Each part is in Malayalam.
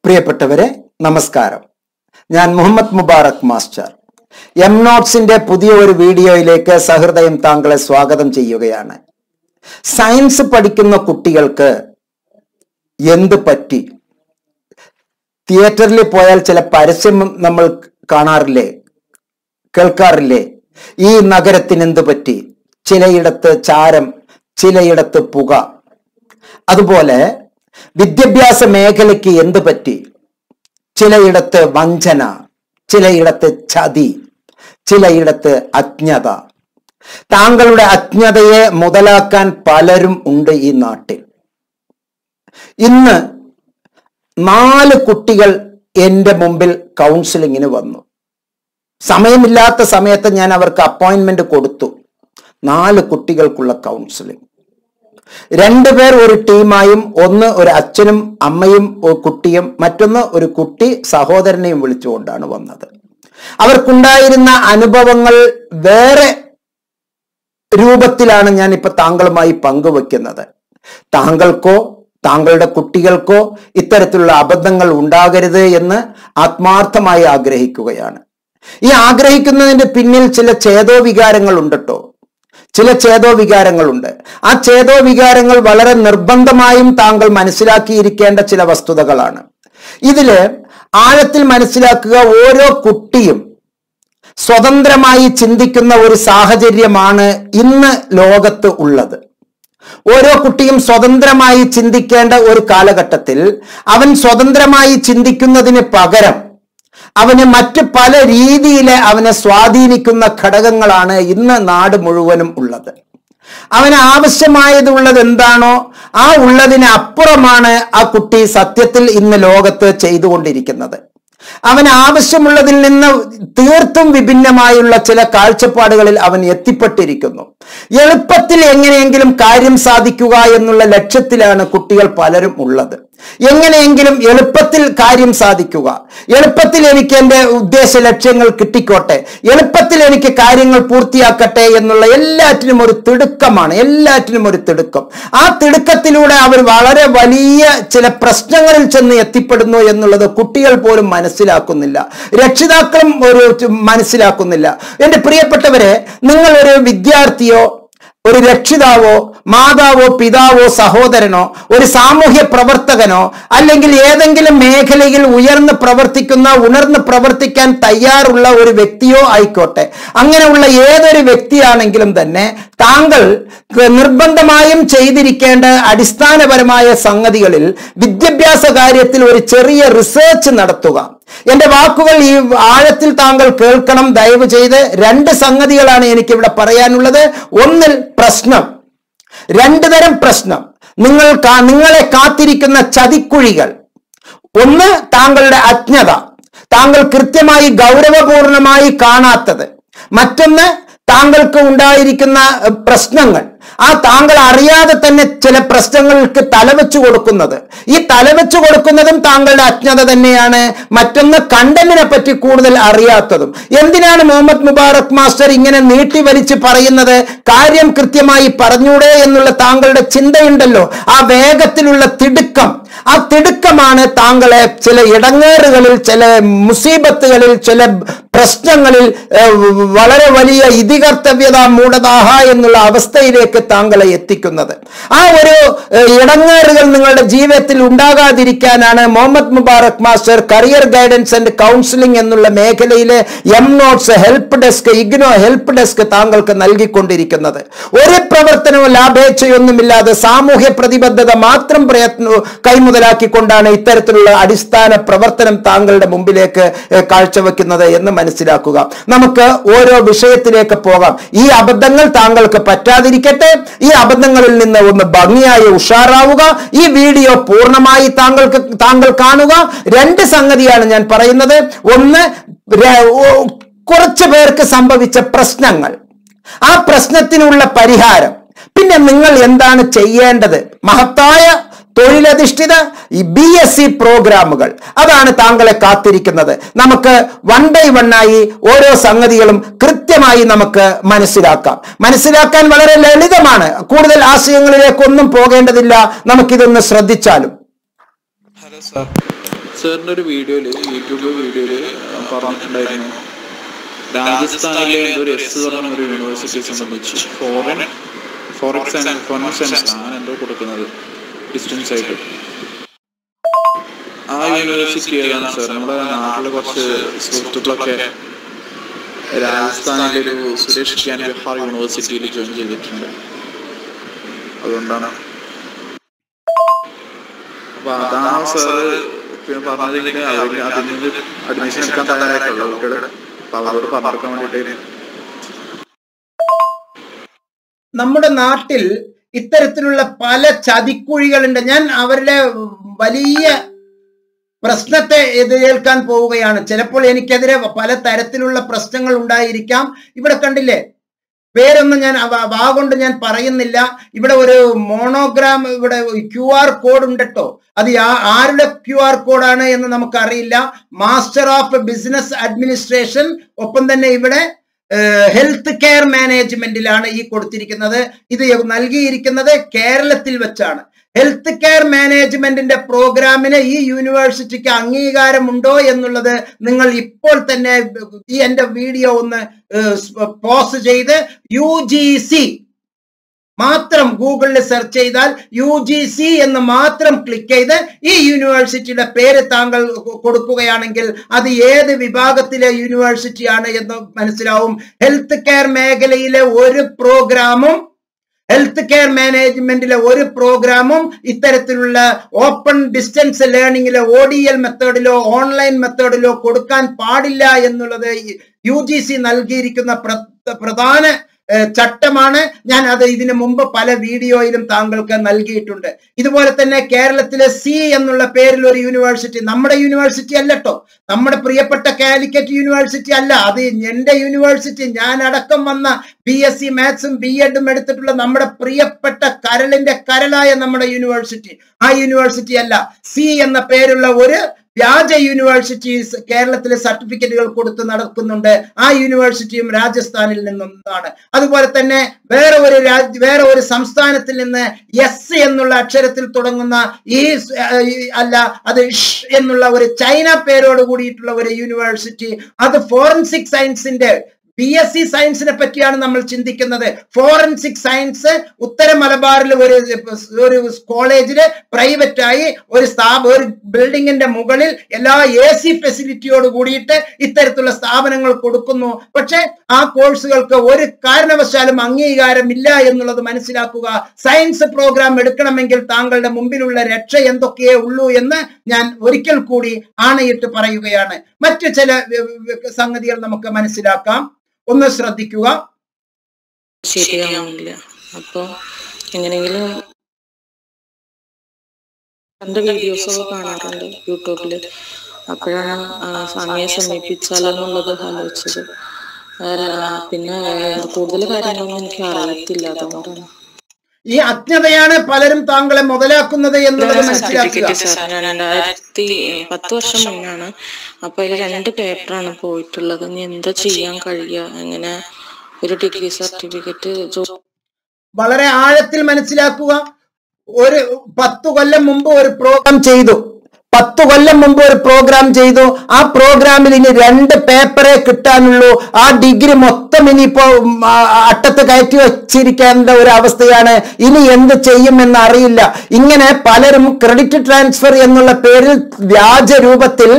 പ്രിയപ്പെട്ടവരെ നമസ്കാരം. ഞാൻ മുഹമ്മദ് മുബാറക് മാസ്റ്റർ. എം നോട്ട്സിന്റെ പുതിയ ഒരു വീഡിയോയിലേക്ക് സഹൃദയം താങ്കളെ സ്വാഗതം ചെയ്യുകയാണ്. സയൻസ് പഠിക്കുന്ന കുട്ടികൾക്ക് എന്ത് പറ്റി? തിയേറ്ററിൽ പോയാൽ ചില പരസ്യം നമ്മൾ കാണാറില്ലേ, കേൾക്കാറില്ലേ? ഈ നഗരത്തിന് എന്ത് പറ്റി? ചിലയിടത്ത് ചാരം, ചിലയിടത്ത് പുക. അതുപോലെ വിദ്യാഭ്യാസ മേഖലയ്ക്ക് എന്ത് പറ്റി? ചിലയിടത്ത് വഞ്ചന, ചിലയിടത്ത് ചതി, ചിലയിടത്ത് അജ്ഞത. താങ്കളുടെ അജ്ഞതയെ മുതലാക്കാൻ പലരും ഉണ്ട് ഈ നാട്ടിൽ. ഇന്ന് 4 കുട്ടികൾ എൻ്റെ മുമ്പിൽ കൗൺസിലിങ്ങിന് വന്നു. സമയമില്ലാത്ത സമയത്ത് ഞാൻ അവർക്ക് അപ്പോയിന്റ്മെന്റ് കൊടുത്തു. 4 കുട്ടികൾക്കുള്ള കൗൺസിലിംഗ്. 2 പേർ ഒരു ടീമായും, ഒന്ന് ഒരു അച്ഛനും അമ്മയും കുട്ടിയും, മറ്റൊന്ന് ഒരു കുട്ടി സഹോദരനെയും വിളിച്ചുകൊണ്ടാണ് വന്നത്. അവർക്കുണ്ടായിരുന്ന അനുഭവങ്ങൾ വേറെ രൂപത്തിലാണ് ഞാൻ ഇപ്പൊ താങ്കളുമായി പങ്കുവെക്കുന്നത്. താങ്കൾക്കോ താങ്കളുടെ കുട്ടികൾക്കോ ഇത്തരത്തിലുള്ള അബദ്ധങ്ങൾ ഉണ്ടാകരുത് എന്ന് ആത്മാർത്ഥമായി ആഗ്രഹിക്കുകയാണ്. ഈ ആഗ്രഹിക്കുന്നതിന്റെ പിന്നിൽ ചില ചേതോവികാരങ്ങൾ ഉണ്ട് കേട്ടോ. ചില ചേതോവികാരങ്ങളുണ്ട്. ആ ചേതോവികാരങ്ങൾ വളരെ നിർബന്ധമായും താങ്കൾ മനസ്സിലാക്കിയിരിക്കേണ്ട ചില വസ്തുതകളാണ്. ഇതില് ആഴത്തിൽ മനസ്സിലാക്കുക, ഓരോ കുട്ടിയും സ്വതന്ത്രമായി ചിന്തിക്കുന്ന ഒരു സാഹചര്യമാണ് ഇന്ന് ലോകത്ത് ഉള്ളത്. ഓരോ കുട്ടിയും സ്വതന്ത്രമായി ചിന്തിക്കേണ്ട ഒരു കാലഘട്ടത്തിൽ അവൻ സ്വതന്ത്രമായി ചിന്തിക്കുന്നതിന് പകരം അവന് മറ്റ് പല രീതിയിലെ അവനെ സ്വാധീനിക്കുന്ന ഘടകങ്ങളാണ് ഇന്ന് നാട് മുഴുവനും ഉള്ളത്. അവന് ആവശ്യമായതുള്ളത് എന്താണോ ആ ഉള്ളതിന് അപ്പുറമാണ് ആ കുട്ടി സത്യത്തിൽ ഇന്ന് ലോകത്ത് ചെയ്തുകൊണ്ടിരിക്കുന്നത്. അവന് ആവശ്യമുള്ളതിൽ നിന്ന് തീർത്തും വിഭിന്നമായുള്ള ചില കാഴ്ചപ്പാടുകളിൽ അവൻ എത്തിപ്പെട്ടിരിക്കുന്നു. എളുപ്പത്തിൽ എങ്ങനെയെങ്കിലും കാര്യം സാധിക്കുക എന്നുള്ള ലക്ഷ്യത്തിലാണ് കുട്ടികൾ പലരും ഉള്ളത്. എങ്ങനെയെങ്കിലും എളുപ്പത്തിൽ കാര്യം സാധിക്കുക, എളുപ്പത്തിൽ എനിക്ക് എൻ്റെ ഉദ്ദേശ ലക്ഷ്യങ്ങൾ കിട്ടിക്കോട്ടെ, എളുപ്പത്തിൽ എനിക്ക് കാര്യങ്ങൾ പൂർത്തിയാക്കട്ടെ എന്നുള്ള എല്ലാറ്റിനും ഒരു തിടുക്കമാണ്. എല്ലാറ്റിനും ഒരു തിടുക്കം. ആ തിടുക്കത്തിലൂടെ അവർ വളരെ വലിയ ചില പ്രശ്നങ്ങളിൽ ചെന്ന് എത്തിപ്പെടുന്നു എന്നുള്ളത് കുട്ടികൾ പോലും മനസ്സിലാക്കുന്നില്ല, രക്ഷിതാക്കളും മനസ്സിലാക്കുന്നില്ല. എൻ്റെ പ്രിയപ്പെട്ടവരെ, നിങ്ങൾ ഒരു വിദ്യാർത്ഥിയോ ഒരു രക്ഷിതാവോ മാതാവോ പിതാവോ സഹോദരനോ ഒരു സാമൂഹ്യ പ്രവർത്തകനോ അല്ലെങ്കിൽ ഏതെങ്കിലും മേഖലയിൽ ഉണർന്ന് പ്രവർത്തിക്കാൻ തയ്യാറുള്ള ഒരു വ്യക്തിയോ ആയിക്കോട്ടെ, അങ്ങനെയുള്ള ഏതൊരു വ്യക്തിയാണെങ്കിലും തന്നെ താങ്കൾ നിർബന്ധമായും ചെയ്തിരിക്കേണ്ട അടിസ്ഥാനപരമായ സംഗതികളിൽ വിദ്യാഭ്യാസ കാര്യത്തിൽ ഒരു ചെറിയ റിസർച്ച് നടത്തുക. എന്റെ വാക്കുകൾ ഈ ആഴത്തിൽ താങ്കൾ കേൾക്കണം ദയവ് ചെയ്ത്. 2 സംഗതികളാണ് എനിക്കിവിടെ പറയാനുള്ളത്. ഒന്നിൽ പ്രശ്നം, 2 തരം പ്രശ്നം, നിങ്ങളെ കാത്തിരിക്കുന്ന ചതിക്കുഴികൾ. ഒന്ന് താങ്കളുടെ അജ്ഞത, താങ്കൾ കൃത്യമായി ഗൗരവപൂർണമായി കാണാത്തത്. മറ്റൊന്ന് താങ്കൾക്ക് ഉണ്ടായിരിക്കുന്ന പ്രശ്നങ്ങൾ, ആ താങ്കൾ അറിയാതെ തന്നെ ചില പ്രശ്നങ്ങൾക്ക് തലവെച്ചു കൊടുക്കുന്നത്. ഈ തലവെച്ചു കൊടുക്കുന്നതും താങ്കളുടെ അജ്ഞത തന്നെയാണ്. മറ്റൊന്ന് കണ്ടന്റിനെ പറ്റി കൂടുതൽ അറിയാത്തതും. എന്തിനാണ് മുഹമ്മദ് മുബാറക് മാസ്റ്റർ ഇങ്ങനെ നീട്ടി വലിച്ച് പറയുന്നത്? കാര്യം കൃത്യമായി പറഞ്ഞൂടെ എന്നുള്ള താങ്കളുടെ ചിന്തയുണ്ടല്ലോ, ആ വേഗത്തിലുള്ള തിടുക്കം, ആ തിടുക്കമാണ് താങ്കളെ ചില ഇടങ്ങേറുകളിൽ, ചില മുസീബത്തുകളിൽ, ചില പ്രശ്നങ്ങളിൽ വളരെ വലിയ ഇതികർത്തവ്യത മൂഢതാഹ എന്നുള്ള അവസ്ഥയിലേക്ക് താങ്കളെ എത്തിക്കുന്നത്. ആ ഒരു ഇടങ്ങേറുകൾ നിങ്ങളുടെ ജീവിതത്തിൽ ഉണ്ടാകാതിരിക്കാനാണ് Muhammad Mubarak master career guidance and counselling എന്നുള്ള മേഖലയിലെ M notes help desk, IGNOU help desk താങ്കൾക്ക് നൽകിക്കൊണ്ടിരിക്കുന്നത്. ഒരു പ്രവർത്തനവും ലാഭേച്ഛയൊന്നുമില്ലാതെ സാമൂഹ്യ പ്രതിബദ്ധത മാത്രം കൈമുതലാക്കിക്കൊണ്ടാണ് ഇത്തരത്തിലുള്ള അടിസ്ഥാന പ്രവർത്തനം താങ്കളുടെ മുമ്പിലേക്ക് കാഴ്ചവെക്കുന്നത് എന്ന് മനസ്സിലാക്കുക. നമുക്ക് ഓരോ വിഷയത്തിലേക്ക് പോകാം. ഈ അബദ്ധങ്ങൾ താങ്കൾക്ക് പറ്റാതിരിക്കട്ടെ. ഈ അബദ്ധങ്ങളിൽ നിന്ന് ഒന്ന് ഭംഗിയായി ഉഷാറാവുക. ഈ വീഡിയോ പൂർണ്ണമായി താങ്കൾ കാണുക. 2 സംഗതിയാണ് ഞാൻ പറയുന്നത്. ഒന്ന്, കുറച്ചു പേർക്ക് സംഭവിച്ച പ്രശ്നങ്ങൾ, ആ പ്രശ്നത്തിനുള്ള പരിഹാരം. പിന്നെ നിങ്ങൾ എന്താണ് ചെയ്യേണ്ടത്? മഹത്തായ തൊഴിലധിഷ്ഠിത BSc പ്രോഗ്രാമുകൾ, അതാണ് താങ്കളെ കാത്തിരിക്കുന്നത്. നമുക്ക് 1 by 1 ആയി ഓരോ സംഗതികളും കൃത്യമായി നമുക്ക് മനസ്സിലാക്കാൻ വളരെ ലളിതമാണ്. കൂടുതൽ ആശയങ്ങളിലേക്കൊന്നും പോകേണ്ടതില്ല. നമുക്കിതൊന്ന് ശ്രദ്ധിച്ചാലും. സാറിൻ്റെ ഒരു വീഡിയോയിൽ യൂട്യൂബ് വീഡിയോയിൽ പറഞ്ഞിട്ടുണ്ടായിരുന്നു രാജസ്ഥാനിലെ ഒരു എസ് പറഞ്ഞ ഒരു യൂണിവേഴ്സിറ്റിയെ സംബന്ധിച്ച് ഫോറിൻ സയൻസ് ആണ് എന്തോ കൊടുക്കുന്നത് ഡിസ്റ്റൻസ് ആയിട്ട്. ആ യൂണിവേഴ്സിറ്റി ഏതാണ് സാർ? നമ്മുടെ നാട്ടിലെ കുറച്ച് സുഹൃത്തുക്കളൊക്കെ രാജസ്ഥാനിലെ ഒരു സുരേഷ് ഗ്യാൻ ബിഹാർ യൂണിവേഴ്സിറ്റിയിൽ ജോയിൻ ചെയ്തിട്ടുണ്ട്. അതുകൊണ്ടാണ്. അപ്പൊ അതാണ് സാറ് പിന്നെ പറഞ്ഞതെങ്കിൽ അതിൽ നിന്ന് അഡ്മിഷൻ എടുക്കാൻ തയ്യാറായിട്ടുള്ള കുട്ടികൾ. അപ്പൊ അവരോട് പറഞ്ഞെടുക്കാൻ വേണ്ടിയിട്ട് നമ്മുടെ നാട്ടിൽ ഇത്തരത്തിലുള്ള പല ചതിക്കുഴികളുണ്ട്. ഞാൻ അവരുടെ വലിയ പ്രശ്നത്തെ എതിരേൽക്കാൻ പോവുകയാണ്. ചിലപ്പോൾ എനിക്കെതിരെ പല തരത്തിലുള്ള പ്രശ്നങ്ങൾ ഉണ്ടായിരിക്കാം. ഇവിടെ കണ്ടില്ലേ, പേരൊന്നും ഞാൻ വാഗൊണ്ട് ഞാൻ പറയുന്നില്ല. ഇവിടെ ഒരു മോണോഗ്രാം, ഇവിടെ QR കോഡ് ഉണ്ട് കേട്ടോ. അത് ആരുടെ QR കോഡാണ് എന്ന് നമുക്കറിയില്ല. മാസ്റ്റർ ഓഫ് ബിസിനസ് അഡ്മിനിസ്ട്രേഷൻ, ഒപ്പം തന്നെ ഇവിടെ ഹെൽത്ത് കെയർ മാനേജ്മെന്റിലാണ് ഈ കൊടുത്തിരിക്കുന്നത്. ഇത് നൽകിയിരിക്കുന്നത് കേരളത്തിൽ വെച്ചാണ്. ഹെൽത്ത് കെയർ മാനേജ്മെന്റിന്റെ പ്രോഗ്രാമിന് ഈ യൂണിവേഴ്സിറ്റിക്ക് അംഗീകാരമുണ്ടോ എന്നുള്ളത് നിങ്ങൾ ഇപ്പോൾ തന്നെ ഈ എന്റെ വീഡിയോ ഒന്ന് പോസ് ചെയ്ത് UGC മാത്രം ഗൂഗിളിൽ സെർച്ച് ചെയ്താൽ UGC എന്ന് മാത്രം ക്ലിക്ക് ചെയ്ത് ഈ യൂണിവേഴ്സിറ്റിയുടെ പേര് താങ്കൾ കൊടുക്കുകയാണെങ്കിൽ അത് ഏത് വിഭാഗത്തിലെ യൂണിവേഴ്സിറ്റിയാണ് എന്ന് മനസ്സിലാവും. ഹെൽത്ത് കെയർ മേഖലയിലെ ഒരു പ്രോഗ്രാമും, ഹെൽത്ത് കെയർ മാനേജ്മെന്റിലെ ഒരു പ്രോഗ്രാമും ഇത്തരത്തിലുള്ള ഓപ്പൺ ഡിസ്റ്റൻസ് ലേണിംഗിലോ ODL മെത്തേഡിലോ ഓൺലൈൻ മെത്തേഡിലോ കൊടുക്കാൻ പാടില്ല എന്നുള്ളത് UGC നൽകിയിരിക്കുന്ന പ്രധാന ചട്ടമാണ്. ഞാൻ അത് ഇതിനു മുമ്പ് പല വീഡിയോയിലും താങ്കൾക്ക് നൽകിയിട്ടുണ്ട്. ഇതുപോലെ തന്നെ കേരളത്തിലെ C എന്നുള്ള പേരിൽ ഒരു യൂണിവേഴ്സിറ്റി, നമ്മുടെ യൂണിവേഴ്സിറ്റി അല്ല കേട്ടോ, നമ്മുടെ പ്രിയപ്പെട്ട കാലിക്കറ്റ് യൂണിവേഴ്സിറ്റി അല്ല, അത് എന്റെ യൂണിവേഴ്സിറ്റി. ഞാൻ അടക്കം വന്ന BSc മാത്സും BEഡും എടുത്തിട്ടുള്ള നമ്മുടെ പ്രിയപ്പെട്ട കരളിന്റെ കരളായ നമ്മുടെ യൂണിവേഴ്സിറ്റി, ആ യൂണിവേഴ്സിറ്റി അല്ല. C എന്ന പേരുള്ള ഒരു വ്യാജ യൂണിവേഴ്സിറ്റീസ് കേരളത്തിലെ സർട്ടിഫിക്കറ്റുകൾ കൊടുത്ത് നടക്കുന്നുണ്ട്. ആ യൂണിവേഴ്സിറ്റിയും രാജസ്ഥാനിൽ നിന്നൊന്നാണ്. അതുപോലെ തന്നെ വേറെ ഒരു സംസ്ഥാനത്തിൽ നിന്ന് S എന്നുള്ള അക്ഷരത്തിൽ തുടങ്ങുന്ന അത് എന്നുള്ള ഒരു ചൈന പേരോട് കൂടിയിട്ടുള്ള ഒരു യൂണിവേഴ്സിറ്റി, അത് ഫോറൻസിക് സയൻസിന്റെ BSc സയൻസിനെ പറ്റിയാണ് നമ്മൾ ചിന്തിക്കുന്നത്. ഫോറൻസിക് സയൻസ് ഉത്തര മലബാറിൽ ഒരു കോളേജില് പ്രൈവറ്റായി ഒരു ബിൽഡിങ്ങിന്റെ മുകളിൽ എല്ലാ AC ഫെസിലിറ്റിയോട് കൂടിയിട്ട് ഇത്തരത്തിലുള്ള സ്ഥാപനങ്ങൾ കൊടുക്കുന്നു. പക്ഷെ ആ കോഴ്സുകൾക്ക് ഒരു കാരണവശാലും അംഗീകാരമില്ല എന്നുള്ളത് മനസ്സിലാക്കുക. സയൻസ് പ്രോഗ്രാം എടുക്കണമെങ്കിൽ താങ്കളുടെ മുമ്പിലുള്ള രക്ഷ എന്തൊക്കെയേ ഉള്ളൂ എന്ന് ഞാൻ ഒരിക്കൽ കൂടി ആണയിട്ട് പറയുകയാണ്. മറ്റു ചില സംഗതികൾ നമുക്ക് മനസ്സിലാക്കാം. ഒന്ന് ശ്രദ്ധിക്കുക. ശരിയാവുന്നില്ല. അപ്പൊ എങ്ങനെയെങ്കിലും എന്റെ വീഡിയോസൊക്കെ കാണാറുണ്ട് യൂട്യൂബില്. അപ്പോഴാണ് അങ്ങയെ സമീപിച്ചാലെന്നുള്ളത് ആലോചിച്ചത്. പിന്നെ കൂടുതൽ കാര്യങ്ങളൊന്നും എനിക്ക് അറിയത്തില്ല. അതുകൊണ്ടാണ് ഈ അജ്ഞതയാണ് പലരും താങ്കളെ മുതലാക്കുന്നത് എന്നുള്ളത് മനസ്സിലാക്കുക. 2010 വർഷം മുന്നാണ്. അപ്പൊ അതിൽ 2 പേപ്പറാണ് പോയിട്ടുള്ളത്. ഇനി എന്താ ചെയ്യാൻ കഴിയുക? എങ്ങനെ ഒരു ഡിഗ്രി സർട്ടിഫിക്കറ്റ് വളരെ ആഴത്തിൽ മനസ്സിലാക്കുക. ഒരു 10 കൊല്ലം മുമ്പ് ഒരു പ്രോഗ്രാം ചെയ്തു. 10 കൊല്ലം മുമ്പ് ഒരു പ്രോഗ്രാം ചെയ്തു. ആ പ്രോഗ്രാമിൽ ഇനി 2 പേപ്പറേ കിട്ടാനുള്ളൂ. ആ ഡിഗ്രി മൊത്തം ഇനിയിപ്പോ അട്ടത്ത് കയറ്റി വെച്ചിരിക്കേണ്ട ഒരു അവസ്ഥയാണ്. ഇനി എന്ത് ചെയ്യുമെന്ന് അറിയില്ല. ഇങ്ങനെ പലരും ക്രെഡിറ്റ് ട്രാൻസ്ഫർ എന്നുള്ള പേരിൽ വ്യാജ രൂപത്തിൽ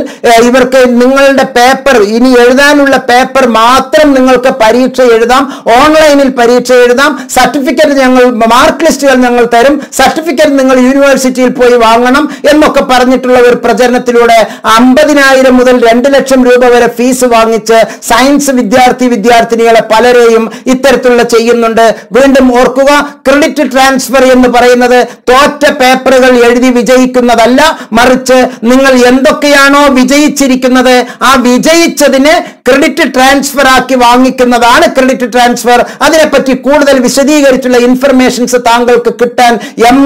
ഇവർക്ക് നിങ്ങളുടെ പേപ്പർ, ഇനി എഴുതാനുള്ള പേപ്പർ മാത്രം നിങ്ങൾക്ക് പരീക്ഷ എഴുതാം, ഓൺലൈനിൽ പരീക്ഷ എഴുതാം, സർട്ടിഫിക്കറ്റ് മാർക്ക് ലിസ്റ്റുകൾ ഞങ്ങൾ തരും, സർട്ടിഫിക്കറ്റ് നിങ്ങൾ യൂണിവേഴ്സിറ്റിയിൽ പോയി വാങ്ങണം എന്നൊക്കെ പറഞ്ഞിട്ടുള്ള ഒരു പ്രചരണത്തിലൂടെ 50,000 മുതൽ 2 ലക്ഷം രൂപ വരെ ഫീസ് വാങ്ങിച്ച് സയൻസ് വിദ്യാർത്ഥിനികളെ പലരെയും ഇത്തരത്തിലുള്ള ചെയ്യുന്നുണ്ട്. വീണ്ടും ഓർക്കുക, ക്രെഡിറ്റ് ട്രാൻസ്ഫർ എന്ന് പറയുന്നത് തോറ്റ പേപ്പറുകൾ എഴുതി വിജയിക്കുന്നതല്ല, മറിച്ച് നിങ്ങൾ എന്തൊക്കെയാണോ വിജയിച്ചിരിക്കുന്നത് ആ വിജയിച്ചതിന് ക്രെഡിറ്റ് ട്രാൻസ്ഫർ ആക്കി വാങ്ങിക്കുന്നതാണ് ക്രെഡിറ്റ് ട്രാൻസ്ഫർ. അതിനെപ്പറ്റി കൂടുതൽ വിശദീകരിച്ചുള്ള ഇൻഫർമേഷൻസ് താങ്കൾക്ക് കിട്ടാൻ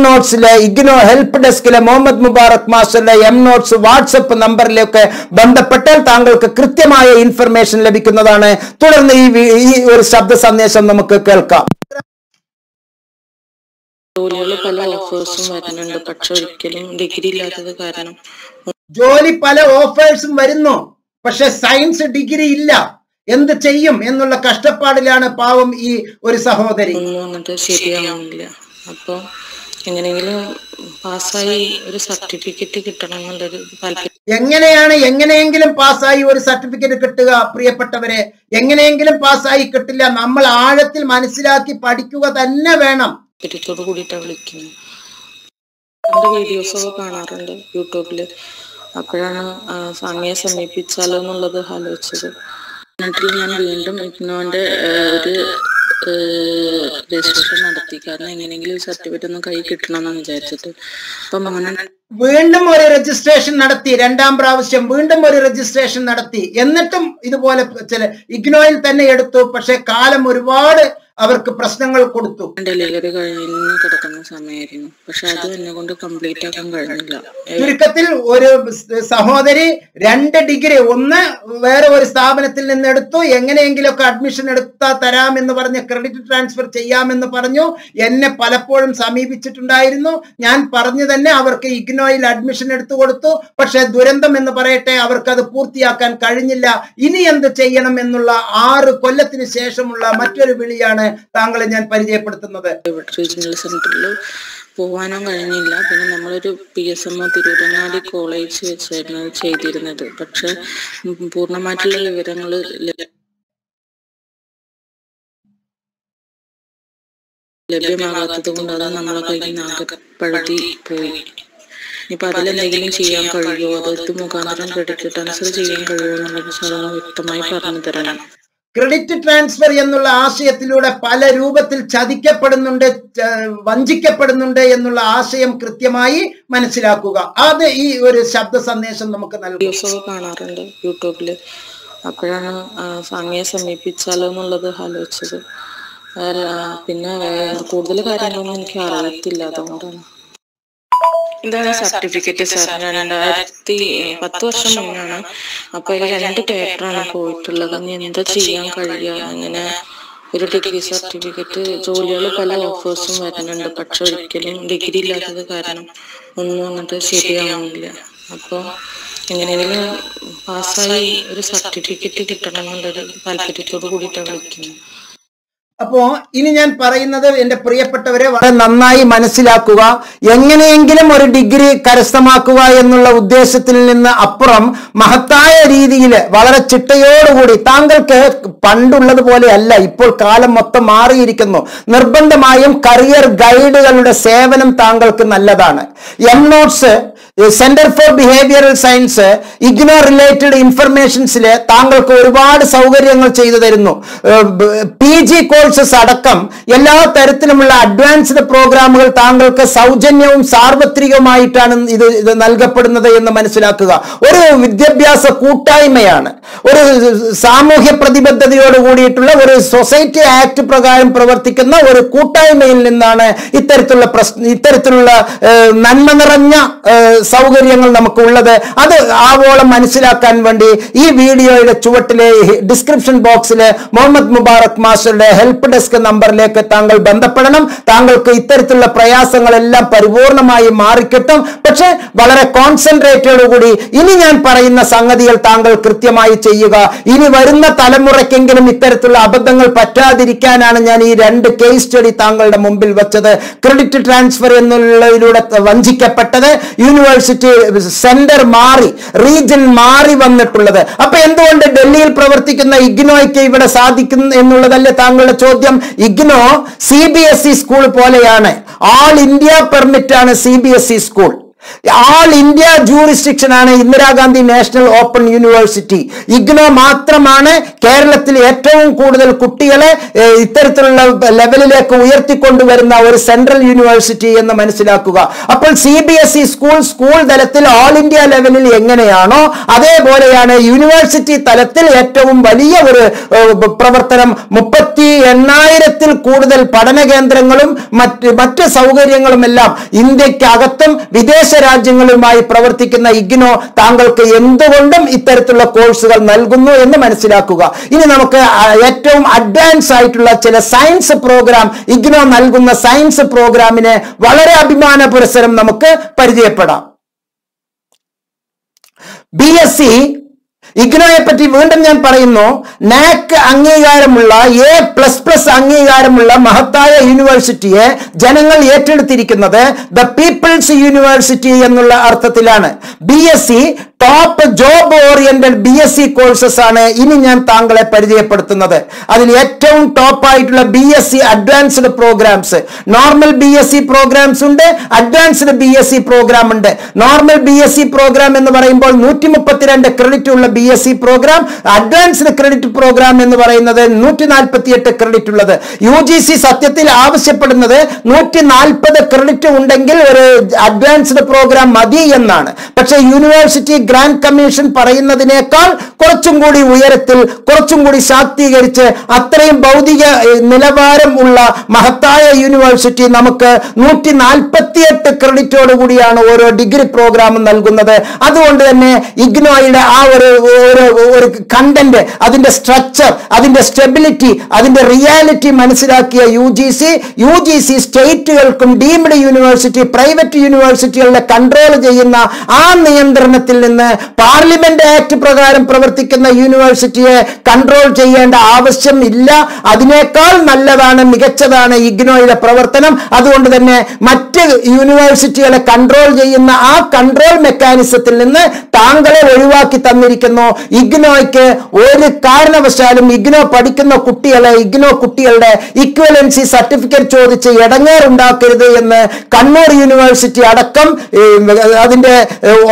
നോട്ട്സിലെ IGNOU ഹെൽപ്പ് ഡെസ്കിലെ മുഹമ്മദ് മുബാറക് മാസ്റ്ററിലെ നോട്ട്സ് വാട്സപ്പ് നമ്പറിലേക്ക് ബന്ധപ്പെട്ടാൽ താങ്കൾക്ക് കൃത്യമായ ഇൻഫർമേഷൻ ലഭിക്കുന്നതാണ്. തുടർന്ന് ഈ ഒരു ശബ്ദ സന്ദേശം നമുക്ക് കേൾക്കാം. ജോലികൾ പല ഓഫേഴ്സും വരുന്നുണ്ട്, പക്ഷെ ഒരിക്കലും ഡിഗ്രി ഇല്ലാത്തത് കാരണം ജോലി പല ഓഫേഴ്സും വരുന്നു, പക്ഷെ സയൻസ് ഡിഗ്രി ഇല്ല. എന്ത് ചെയ്യും എന്നുള്ള കഷ്ടപ്പാടിലാണ് പാവം ഈ ഒരു സഹോദരി. ഒന്നും അങ്ങനത്തെ ശരിയാവുന്നില്ല. അപ്പൊ എങ്ങനെയെങ്കിലും പാസ്സായി ഒരു സർട്ടിഫിക്കറ്റ് കിട്ടണം എന്നുള്ളൊരു താല്പര്യം. എങ്ങനെയെങ്കിലും പാസ്സായി ഒരു സർട്ടിഫിക്കറ്റ് കിട്ടുക പ്രിയപ്പെട്ടവരെ, എങ്ങനെയെങ്കിലും പാസ്സായി കിട്ടില്ല. നമ്മൾ ആഴത്തിൽ മനസ്സിലാക്കി പഠിക്കുക തന്നെ വേണം. താല്പര്യത്തോട് കൂടിയിട്ടാണ് വിളിക്കുന്നത്. എന്റെ വീഡിയോസൊക്കെ കാണാറുണ്ട് യൂട്യൂബില്. അപ്പോഴാണ് അങ്ങയെ സമീപിച്ചാലോ എന്നുള്ളത് ആലോചിച്ചത്. എന്നിട്ട് ഞാൻ വീണ്ടും ഇഗ്നോന്റെ ഒരു രജിസ്ട്രേഷൻ നടത്തി. കാരണം എങ്ങനെയെങ്കിലും ഈ സർട്ടിഫിക്കറ്റ് ഒന്ന് കൈ കിട്ടണം എന്ന് വിചാരിച്ചിട്ട്. അപ്പൊ വീണ്ടും ഒരു രജിസ്ട്രേഷൻ നടത്തി, 2ാം പ്രാവശ്യം വീണ്ടും ഒരു രജിസ്ട്രേഷൻ നടത്തി. എന്നിട്ടും ഇതുപോലെ ചില ഇഗ്നോയിൽ തന്നെ എടുത്തു, പക്ഷെ കാലം ഒരുപാട് അവർക്ക് പ്രശ്നങ്ങൾ കൊടുത്തു. ഡെലിവറി കഴിഞ്ഞ് കിടക്കുന്ന സമയമായിരുന്നു, പക്ഷെ അത് എന്നെ കൊണ്ട് കംപ്ലീറ്റ് ആക്കാൻ കഴിഞ്ഞില്ല. ചുരുക്കത്തിൽ ഒരു സഹോദരി 2 ഡിഗ്രി, ഒന്ന് വേറെ ഒരു സ്ഥാപനത്തിൽ നിന്ന് എടുത്തു, എങ്ങനെയെങ്കിലുമൊക്കെ അഡ്മിഷൻ എടുത്താ തരാമെന്ന് പറഞ്ഞ് ക്രെഡിറ്റ് ട്രാൻസ്ഫർ ചെയ്യാമെന്ന് പറഞ്ഞു. എന്നെ പലപ്പോഴും സമീപിച്ചിട്ടുണ്ടായിരുന്നു. ഞാൻ പറഞ്ഞു തന്നെ അവർക്ക് ഇഗ്നോയിൽ അഡ്മിഷൻ എടുത്തു കൊടുത്തു. പക്ഷെ ദുരന്തം എന്ന് പറയട്ടെ, അവർക്ക് അത് പൂർത്തിയാക്കാൻ കഴിഞ്ഞില്ല. ഇനി എന്ത് ചെയ്യണം എന്നുള്ള 6 കൊല്ലത്തിന് ശേഷമുള്ള മറ്റൊരു വിളിയാണ് താങ്കളെ ഞാൻ പരിചയപ്പെടുത്തുന്നത്. റീജിയണൽ സെന്ററിൽ പോവാനും കഴിഞ്ഞില്ല. പിന്നെ നമ്മളൊരു PSMO തിരൂരങ്ങാടി കോളേജ് വെച്ചായിരുന്നു ചെയ്തിരുന്നത്. പക്ഷെ പൂർണ്ണമായിട്ടുള്ള വിവരങ്ങൾ ലഭ്യമാകാത്തത് കൊണ്ട് അത് നമ്മളെ കയ്യിൽ നിന്ന് ആകെപ്പഴുതി പോയി. ഇപ്പൊ അതിലെന്തെങ്കിലും ചെയ്യാൻ കഴിയുമോ, അത് മുഖാന്തരം ക്രെഡിറ്റ് ട്രാൻസ്ഫർ ചെയ്യാൻ കഴിയുമോ എന്നുള്ളത് സാധാരണ വ്യക്തമായി പറഞ്ഞു തരണം. ക്രെഡിറ്റ് ട്രാൻസ്ഫർ എന്നുള്ള ആശയത്തിലൂടെ പല രൂപത്തിൽ ചതിക്കപ്പെടുന്നുണ്ട്, വഞ്ചിക്കപ്പെടുന്നുണ്ട് എന്നുള്ള ആശയം കൃത്യമായി മനസ്സിലാക്കുക. അത് ഈ ഒരു ശബ്ദ സന്ദേശം നമുക്ക് നൽകും. കാണാറുണ്ട് യൂട്യൂബില്. അപ്പോഴാണ് അങ്ങയെ സമീപിച്ചാലോ എന്നുള്ളത് ആലോചിച്ചത്. പിന്നെ കൂടുതൽ കാര്യങ്ങളൊന്നും എനിക്ക് അറിയത്തില്ല, അതുകൊണ്ടാണ്. ഇതാണ് സർട്ടിഫിക്കറ്റ് സാർ. ഞാൻ 10 വർഷം മുന്നാണ്. അപ്പൊ അതിൽ 2 പേപ്പറാണ് പോയിട്ടുള്ളത്. ഇനി എന്താ ചെയ്യാൻ കഴിയുക? അങ്ങനെ ഒരു ഡിഗ്രി സർട്ടിഫിക്കറ്റ്, ജോലികൾ പല ഓഫേഴ്സും വരുന്നുണ്ട്, പക്ഷെ ഒരിക്കലും ഡിഗ്രി ഇല്ലാത്തത് കാരണം ഒന്നും അങ്ങനത്തെ ശരിയാവുന്നില്ല. അപ്പൊ എങ്ങനെയെങ്കിലും പാസ്സായി ഒരു സർട്ടിഫിക്കറ്റ് കിട്ടണം എന്നുള്ളൊരു താല്പര്യത്തോട് കൂടിയിട്ടാണ് വിളിക്കുന്നത്. അപ്പോ ഇനി ഞാൻ പറയുന്നത് എന്റെ പ്രിയപ്പെട്ടവരെ വളരെ നന്നായി മനസ്സിലാക്കുക. എങ്ങനെയെങ്കിലും ഒരു ഡിഗ്രി കരസ്ഥമാക്കുക എന്നുള്ള ഉദ്ദേശത്തിൽ നിന്ന് അപ്പുറം മഹത്തായ രീതിയിൽ വളരെ ചിട്ടയോടുകൂടി, താങ്കൾക്ക് പണ്ടുള്ളതുപോലെ അല്ല, ഇപ്പോൾ കാലം മൊത്തം മാറിയിരിക്കുന്നു. നിർബന്ധമായും കരിയർ ഗൈഡുകളുടെ സേവനം താങ്കൾക്ക് നല്ലതാണ്. M notes, centre for behavioural science, IGNOU related ഇൻഫർമേഷൻസില് താങ്കൾക്ക് ഒരുപാട് സൗകര്യങ്ങൾ ചെയ്തു തരുന്നു. PG കോഴ്സസ് അടക്കം എല്ലാ തരത്തിലുമുള്ള അഡ്വാൻസ്ഡ് പ്രോഗ്രാമുകൾ താങ്കൾക്ക് സൗജന്യവും സാർവത്രികവുമായിട്ടാണ് ഇത് നൽകപ്പെടുന്നത് എന്ന് മനസ്സിലാക്കുക. ഒരു വിദ്യാഭ്യാസ കൂട്ടായ്മയാണ്, ഒരു സാമൂഹ്യ പ്രതിബദ്ധതയോട് കൂടിയിട്ടുള്ള ഒരു സൊസൈറ്റി ആക്ട് പ്രകാരം പ്രവർത്തിക്കുന്ന ഒരു കൂട്ടായ്മയിൽ നിന്നാണ് ഇത്തരത്തിലുള്ള നന്മ നിറഞ്ഞ സൗകര്യങ്ങൾ നമുക്കുള്ളത്. അത് ആവോളം മനസ്സിലാക്കാൻ വേണ്ടി ഈ വീഡിയോയുടെ ചുവട്ടിലെ ഡിസ്ക്രിപ്ഷൻ ബോക്സിലെ മുഹമ്മദ് മുബാറക് മാസ്റ്ററുടെ ഹെൽപ്പ് ഡെസ്ക് നമ്പറിലേക്ക് താങ്കൾ ബന്ധപ്പെടണം. താങ്കൾക്ക് ഇത്തരത്തിലുള്ള പ്രയാസങ്ങളെല്ലാം പരിപൂർണമായി മാറിക്കിട്ടും. പക്ഷെ വളരെ കോൺസെൻട്രേറ്റോടു കൂടി ഇനി ഞാൻ പറയുന്ന സംഗതികൾ താങ്കൾ കൃത്യമായി ചെയ്യുക. ഇനി വരുന്ന തലമുറയ്ക്കെങ്കിലും ഇത്തരത്തിലുള്ള അബദ്ധങ്ങൾ പറ്റാതിരിക്കാനാണ് ഞാൻ ഈ 2 കേസ് സ്റ്റഡി താങ്കളുടെ മുമ്പിൽ വെച്ചത്. ക്രെഡിറ്റ് ട്രാൻസ്ഫർ എന്നുള്ളതിലൂടെ വഞ്ചിക്കപ്പെട്ടത്, യൂണിവേഴ്സിറ്റി സെന്റർ മാറി, റീജിയൻ മാറി വന്നിട്ടുള്ളത്. അപ്പൊ എന്തുകൊണ്ട് ഡൽഹിയിൽ പ്രവർത്തിക്കുന്ന ഇഗ്നോയ്ക്ക് ഇവിടെ സാധിക്കും എന്നുള്ളതല്ലേ താങ്കളുടെ ചോദ്യം. ഇഗ്നോ CBSE സ്കൂൾ പോലെയാണ്. ആൾ ഇന്ത്യ പെർമിറ്റ് ആണ് CBSE സ്കൂൾ. ആൾ ഇന്ത്യ ജൂറിസ്ഡിക്ഷൻ ആണ് Indira Gandhi national open university. IGNOU മാത്രമാണ് കേരളത്തിൽ ഏറ്റവും കൂടുതൽ കുട്ടികളെ ഇത്തരത്തിലുള്ള ലെവലിലേക്ക് ഉയർത്തിക്കൊണ്ടുവരുന്ന ഒരു സെൻട്രൽ യൂണിവേഴ്സിറ്റി എന്ന് മനസ്സിലാക്കുക. അപ്പോൾ CBSE സ്കൂൾ തലത്തിൽ ഓൾ ഇന്ത്യ ലെവലിൽ എങ്ങനെയാണോ അതേപോലെയാണ് യൂണിവേഴ്സിറ്റി തലത്തിൽ ഏറ്റവും വലിയ ഒരു പ്രവർത്തനം. 38,000-ൽ കൂടുതൽ പഠന കേന്ദ്രങ്ങളും മറ്റ് സൗകര്യങ്ങളും എല്ലാം ഇന്ത്യക്കകത്തും വിദേശ രാജ്യങ്ങളുമായി പ്രവർത്തിക്കുന്ന ഇഗ്നോ താങ്കൾക്ക് എന്തുകൊണ്ടും ഇത്തരത്തിലുള്ള കോഴ്സുകൾ നൽകുന്നു എന്ന് മനസ്സിലാക്കുക. ഇനി നമുക്ക് ഏറ്റവും അഡ്വാൻസ് ആയിട്ടുള്ള ചില സയൻസ് പ്രോഗ്രാം, ഇഗ്നോ നൽകുന്ന സയൻസ് പ്രോഗ്രാമിനെ വളരെ അഭിമാന പുരസ്സരം നമുക്ക് പരിചയപ്പെടാം. BSc ഇഗ്നോയെ പറ്റി വീണ്ടും ഞാൻ പറയുന്നു. നാക് അംഗീകാരമുള്ള A++ അംഗീകാരമുള്ള മഹത്തായ യൂണിവേഴ്സിറ്റിയെ ജനങ്ങൾ ഏറ്റെടുത്തിരിക്കുന്നത് ദ പീപ്പിൾസ് യൂണിവേഴ്സിറ്റി എന്നുള്ള അർത്ഥത്തിലാണ്. BSc top job oriented BSc courses ആണ് ഇനി ഞാൻ താങ്കളെ പരിചയപ്പെടുത്തുന്നത്. അതിൽ ഏറ്റവും ടോപ്പ് ആയിട്ടുള്ള BSc advanced programs, normal BSc programs ഉണ്ട്, അഡ്വാൻസ്ഡ് BSc പ്രോഗ്രാം ഉണ്ട്. നോർമൽ BSc പ്രോഗ്രാം എന്ന് പറയുമ്പോൾ 132 ക്രെഡിറ്റ് ഉള്ള BSc program, advanced credit program എന്ന് പറയുന്നത് 148 ക്രെഡിറ്റ് ഉള്ളത്. UGC സത്യത്തിൽ ആവശ്യപ്പെടുന്നത് 140 ക്രെഡിറ്റ് ഉണ്ടെങ്കിൽ ഒരു അഡ്വാൻസ്ഡ് പ്രോഗ്രാം മതി എന്നാണ്. പക്ഷേ യൂണിവേഴ്സിറ്റി ഗ്രാൻഡ് കമ്മീഷൻ പറയുന്നതിനേക്കാൾ കുറച്ചും കൂടി ഉയരത്തിൽ, കുറച്ചും കൂടി ശാക്തീകരിച്ച് അത്രയും ഭൗതിക നിലവാരം ഉള്ള മഹത്തായ യൂണിവേഴ്സിറ്റി നമുക്ക് 148 ക്രെഡിറ്റോട് കൂടിയാണ് ഓരോ ഡിഗ്രി പ്രോഗ്രാമും നൽകുന്നത്. അതുകൊണ്ട് തന്നെ ഇഗ്നോയുടെ ആ ഒരു കണ്ടന്റ്, അതിന്റെ സ്ട്രക്ചർ, അതിന്റെ സ്റ്റെബിലിറ്റി, അതിന്റെ റിയാലിറ്റി മനസ്സിലാക്കിയ UGC സ്റ്റേറ്റുകൾക്കും ഡീംഡ് യൂണിവേഴ്സിറ്റി, പ്രൈവറ്റ് യൂണിവേഴ്സിറ്റികളുടെ കൺട്രോൾ ചെയ്യുന്ന ആ നിയന്ത്രണത്തിൽ നിന്ന് പാർലമെന്റ് ആക്ട് പ്രകാരം പ്രവർത്തിക്കുന്ന യൂണിവേഴ്സിറ്റിയെ കൺട്രോൾ ചെയ്യേണ്ട ആവശ്യം ഇല്ല. അതിനേക്കാൾ നല്ലതാണ്, മികച്ചതാണ് ഇഗ്നോയുടെ പ്രവർത്തനം. അതുകൊണ്ട് തന്നെ മറ്റ് യൂണിവേഴ്സിറ്റികളെ കൺട്രോൾ ചെയ്യുന്ന ആ കൺട്രോൾ മെക്കാനിസത്തിൽ നിന്ന് താങ്കളെ ഒഴിവാക്കി തന്നിരിക്കുന്നു. ഇഗ്നോയ്ക്ക് ഒരു കാരണവശാലും ഇഗ്നോ പഠിക്കുന്ന കുട്ടികളെ, ഇഗ്നോ കുട്ടികളുടെ ഇക്വലൻസി സർട്ടിഫിക്കറ്റ് ചോദിച്ച് ഇടങ്ങേറുണ്ടാക്കരുത് എന്ന് കണ്ണൂർ യൂണിവേഴ്സിറ്റി അടക്കം അതിന്റെ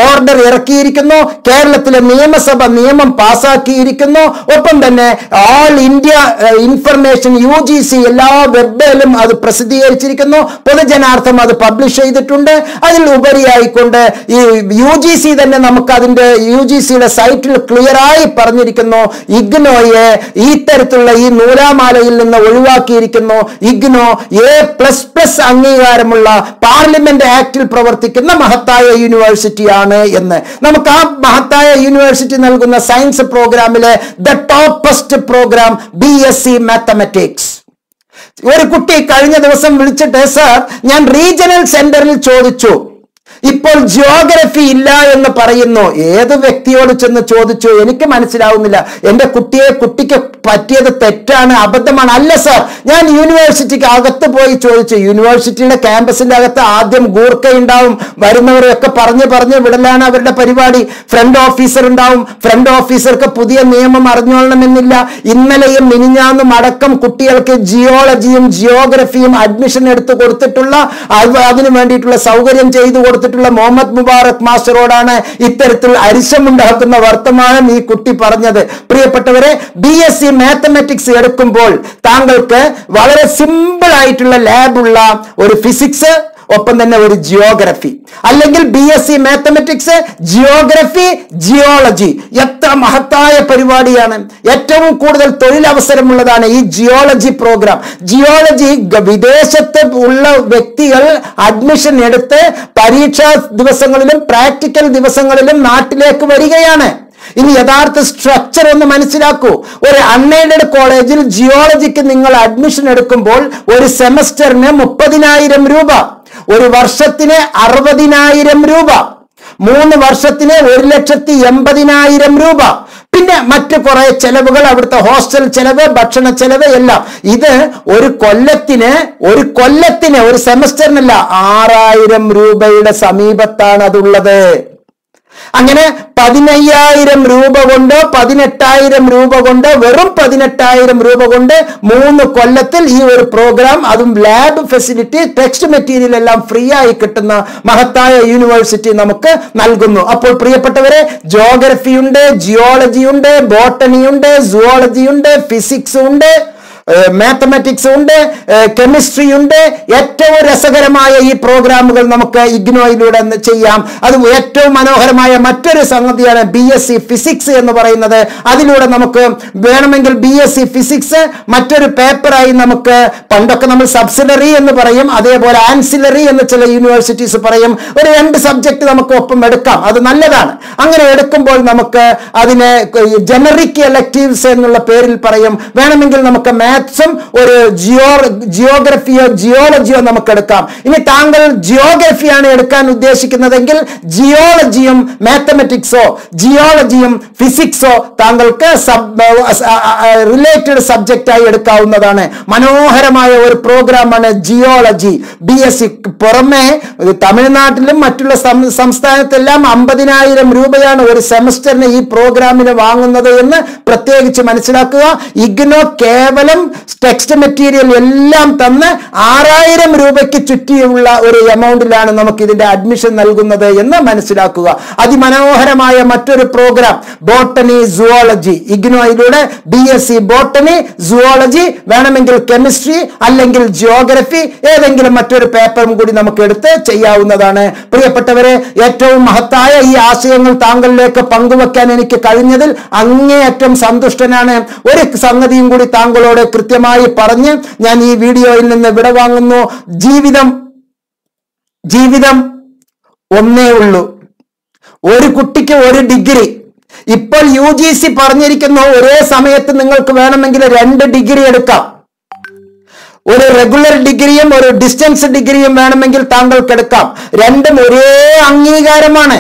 ഓർഡർ ഇറക്കിയിരിക്കുന്നു. കേരളത്തിലെ നിയമസഭ നിയമം പാസാക്കിയിരിക്കുന്നു. ഒപ്പം തന്നെ ഓൾ ഇന്ത്യ ഇൻഫർമേഷൻ UGC എല്ലാ വെബിലും അത് പ്രസിദ്ധീകരിച്ചിരിക്കുന്നു. പൊതുജനാർത്ഥം അത് പബ്ലിഷ് ചെയ്തിട്ടുണ്ട്. അതിൽ ഉപരിയായിക്കൊണ്ട് ഈ UGC തന്നെ നമുക്ക് അതിന്റെ UGCയുടെ സൈറ്റിൽ ക്ലിയറായി പറഞ്ഞിരിക്കുന്നു, ഇഗ്നോയെ ഈ തരത്തിലുള്ള ഈ നൂലാമാലയിൽ നിന്ന് ഒഴിവാക്കിയിരിക്കുന്നു. ഇഗ്നോ A++ അംഗീകാരമുള്ള പാർലമെന്റ് ആക്ടിൽ പ്രവർത്തിക്കുന്ന മഹത്തായ യൂണിവേഴ്സിറ്റിയാണ് എന്ന്. നമുക്ക് ആ മഹത്തായ യൂണിവേഴ്സിറ്റി നൽകുന്ന സയൻസ് പ്രോഗ്രാമിലെ the toppest program BSc mathematics. ഒരു കുട്ടി കഴിഞ്ഞ ദിവസം വിളിച്ചിട്ട്, സർ ഞാൻ റീജിയണൽ സെന്ററിൽ ചോദിച്ചു, ഇപ്പോൾ ജിയോഗ്രഫി ഇല്ല എന്ന് പറയുന്നു. ഏത് വ്യക്തിയോട് ചെന്ന് ചോദിച്ചു? എനിക്ക് മനസ്സിലാവുന്നില്ല. എന്റെ കുട്ടിക്ക് പറ്റിയത് തെറ്റാണ്, അബദ്ധമാണ്. അല്ല സർ, ഞാൻ യൂണിവേഴ്സിറ്റിക്ക് അകത്ത് പോയി ചോദിച്ചു. യൂണിവേഴ്സിറ്റിയുടെ ക്യാമ്പസിന്റെ അകത്ത് ആദ്യം ഗൂർക്ക ഉണ്ടാവും, വരുന്നവരെയൊക്കെ പറഞ്ഞ് വിടലാണ് അവരുടെ പരിപാടി. ഫ്രണ്ട് ഓഫീസർ ഉണ്ടാവും. ഫ്രണ്ട് ഓഫീസർക്ക് പുതിയ നിയമം അറിഞ്ഞോളണമെന്നില്ല. ഇന്നലെയും മിനിഞ്ഞാന്നും അടക്കം കുട്ടികൾക്ക് ജിയോളജിയും ജിയോഗ്രഫിയും അഡ്മിഷൻ എടുത്തു കൊടുത്തിട്ടുള്ള, അതിനു വേണ്ടിയിട്ടുള്ള സൗകര്യം ചെയ്തു കൊടുത്തിട്ടുള്ള മുഹമ്മദ് മുബാറക് മാസ്റ്ററോടാണ് ഇത്തരത്തിൽ അരിശമുണ്ടാക്കുന്ന വർത്തമാനം ഈ കുട്ടി പറഞ്ഞത്. പ്രിയപ്പെട്ടവരെ, BSc മാത്തമാറ്റിക്സ് എടുക്കുമ്പോൾ താങ്കൾക്ക് വളരെ സിമ്പിൾ ആയിട്ടുള്ള ലാബുള്ള ഒരു ഫിസിക്സ്, ഒപ്പം തന്നെ ഒരു ജിയോഗ്രഫി, അല്ലെങ്കിൽ BSc മാത്തമാറ്റിക്സ്, ജിയോഗ്രഫി, ജിയോളജി. എത്ര മഹത്തായ പരിപാടിയാണ്! ഏറ്റവും കൂടുതൽ തൊഴിലവസരമുള്ളതാണ് ഈ ജിയോളജി പ്രോഗ്രാം. ജിയോളജി വിദേശത്ത് ഉള്ള വ്യക്തികൾ അഡ്മിഷൻ എടുത്ത് പരീക്ഷാ ദിവസങ്ങളിലും പ്രാക്ടിക്കൽ ദിവസങ്ങളിലും നാട്ടിലേക്ക് വരികയാണ്. ഇനി യഥാർത്ഥ സ്ട്രക്ചർ ഒന്ന് മനസ്സിലാക്കൂ. ഒരു അൺഎയ്ഡഡ് കോളേജിൽ ജിയോളജിക്ക് നിങ്ങൾ അഡ്മിഷൻ എടുക്കുമ്പോൾ ഒരു സെമസ്റ്ററിന് 30,000 രൂപ, ഒരു വർഷത്തിന് 60,000 രൂപ, 3 വർഷത്തിന് 1,80,000 രൂപ. പിന്നെ മറ്റു കുറെ ചെലവുകൾ, അവിടുത്തെ ഹോസ്റ്റൽ ചെലവ്, ഭക്ഷണ ചെലവ് എല്ലാം. ഇത് ഒരു കൊല്ലത്തിന് ഒരു സെമസ്റ്ററിനല്ല 6,000 രൂപയുടെ സമീപത്താണ് അതുള്ളത്. അങ്ങനെ 15,000 രൂപ കൊണ്ട്, 18,000 രൂപ കൊണ്ട്, വെറും 18,000 രൂപ കൊണ്ട് 3 കൊല്ലത്തിൽ ഈ ഒരു പ്രോഗ്രാം, അതും ലാബ് ഫെസിലിറ്റി, ടെക്സ്റ്റ് മെറ്റീരിയൽ എല്ലാം ഫ്രീ ആയി കിട്ടുന്ന മഹത്തായ യൂണിവേഴ്സിറ്റി നമുക്ക് നൽകുന്നു. അപ്പോൾ പ്രിയപ്പെട്ടവരെ, ജിയോഗ്രഫി ഉണ്ട്, ജിയോളജി ഉണ്ട്, ബോട്ടണി ഉണ്ട്, സുവോളജി ഉണ്ട്, ഫിസിക്സ് ഉണ്ട്, മാത്തമാറ്റിക്സ് ഉണ്ട്, കെമിസ്ട്രി ഉണ്ട്. ഏറ്റവും രസകരമായ ഈ പ്രോഗ്രാമുകൾ നമുക്ക് ഇഗ്നോയിലൂടെ ചെയ്യാം. അത് ഏറ്റവും മനോഹരമായ മറ്റൊരു സംഗതിയാണ് BSc ഫിസിക്സ് എന്ന് പറയുന്നത്. അതിലൂടെ നമുക്ക് വേണമെങ്കിൽ BSc ഫിസിക്സ് മറ്റൊരു പേപ്പറായി നമുക്ക്, പണ്ടൊക്കെ നമ്മൾ സബ്സിഡറി എന്ന് പറയും, അതേപോലെ ആൻസിലറി എന്ന് ചില യൂണിവേഴ്സിറ്റീസ് പറയും, ഒരു 2 സബ്ജക്ട് നമുക്ക് ഒപ്പം എടുക്കാം. അത് നല്ലതാണ്. അങ്ങനെ എടുക്കുമ്പോൾ നമുക്ക് അതിനെ ജനറിക് എലക്റ്റീവ്സ് എന്നുള്ള പേരിൽ പറയും. വേണമെങ്കിൽ നമുക്ക് മാത്സും ഒരു ജിയോഗ്രഫിയോ ജിയോളജിയോ നമുക്ക് എടുക്കാം. ഇനി താങ്കൾ ജിയോഗ്രഫിയാണ് എടുക്കാൻ ഉദ്ദേശിക്കുന്നതെങ്കിൽ ജിയോളജിയും മാത്തമാറ്റിക്സോ ജിയോളജിയും ഫിസിക്സോ താങ്കൾക്ക് റിലേറ്റഡ് സബ്ജക്റ്റായി എടുക്കാവുന്നതാണ്. മനോഹരമായ ഒരു പ്രോഗ്രാമാണ് ജിയോളജി. BSc പുറമെ തമിഴ്നാട്ടിലും മറ്റുള്ള സംസ്ഥാനത്തെല്ലാം 50,000 രൂപയാണ് ഒരു സെമസ്റ്ററിന് ഈ പ്രോഗ്രാമിന് വാങ്ങുന്നത് എന്ന് പ്രത്യേകിച്ച് മനസ്സിലാക്കുക. ഇഗ്നോ കേവലം ടെക്സ്റ്റ് മെറ്റീരിയൽ എല്ലാം തന്ന് 6,000 രൂപയ്ക്ക് ചുറ്റിയുള്ള ഒരു എമൗണ്ടിലാണ് നമുക്ക് ഇതിന്റെ അഡ്മിഷൻ നൽകുന്നത് എന്ന് മനസ്സിലാക്കുക. അതിമനോഹരമായ മറ്റൊരു പ്രോഗ്രാം ബോട്ടണി സുവോളജി. ഇഗ്നോയിലൂടെ BSc ബോട്ടണി, സുവോളജി, വേണമെങ്കിൽ കെമിസ്ട്രി അല്ലെങ്കിൽ ജിയോഗ്രഫി, ഏതെങ്കിലും മറ്റൊരു പേപ്പറും കൂടി നമുക്ക് എടുത്ത് ചെയ്യാവുന്നതാണ്. പ്രിയപ്പെട്ടവരെ, ഏറ്റവും മഹത്തായ ഈ ആശയങ്ങൾ താങ്കളിലേക്ക് പങ്കുവെക്കാൻ എനിക്ക് കഴിഞ്ഞതിൽ അങ്ങേയറ്റം സന്തുഷ്ടനാണ്. ഒരു സംഗതിയും കൂടി താങ്കളോട് കൃത്യമായി പറഞ്ഞ് ഞാൻ ഈ വീഡിയോയിൽ നിന്ന് വിടവാങ്ങുന്നു. ജീവിതം ഒന്നേ ഉള്ളൂ. ഒരു കുട്ടിക്ക് ഒരു ഡിഗ്രി. ഇപ്പോൾ UGC പറഞ്ഞിരിക്കുന്നു, ഒരേ സമയത്ത് നിങ്ങൾക്ക് വേണമെങ്കിൽ 2 ഡിഗ്രി എടുക്കാം. ഒരു റെഗുലർ ഡിഗ്രിയും ഒരു ഡിസ്റ്റൻസ് ഡിഗ്രിയും വേണമെങ്കിൽ താങ്കൾക്ക് എടുക്കാം. രണ്ടും ഒരേ അംഗീകാരമാണ്.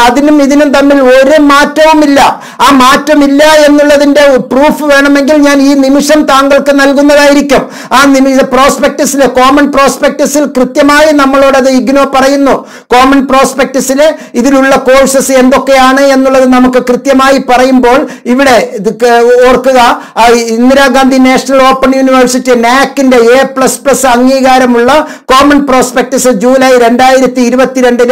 അതിനും ഇതിനും തമ്മിൽ ഒരു മാറ്റവുമില്ല. ആ മാറ്റമില്ല എന്നുള്ളതിന്റെ പ്രൂഫ് വേണമെങ്കിൽ ഞാൻ ഈ നിമിഷം താങ്കൾക്ക് നൽകുന്നതായിരിക്കും. ആ പ്രോസ്പെക്ടസിൽ, കോമൺ പ്രോസ്പെക്ടസിൽ കൃത്യമായി നമ്മളോട് അത് ഇഗ്നോ പറയുന്നു. കോമൺ പ്രോസ്പെക്ടസിൽ ഇതിലുള്ള കോഴ്സസ് എന്തൊക്കെയാണ് എന്നുള്ളത് നമുക്ക് കൃത്യമായി പറയുമ്പോൾ ഇവിടെ ഓർക്കുക, Indira Gandhi national open university നാക്കിന്റെ A++ അംഗീകാരമുള്ള common prospectus July 2022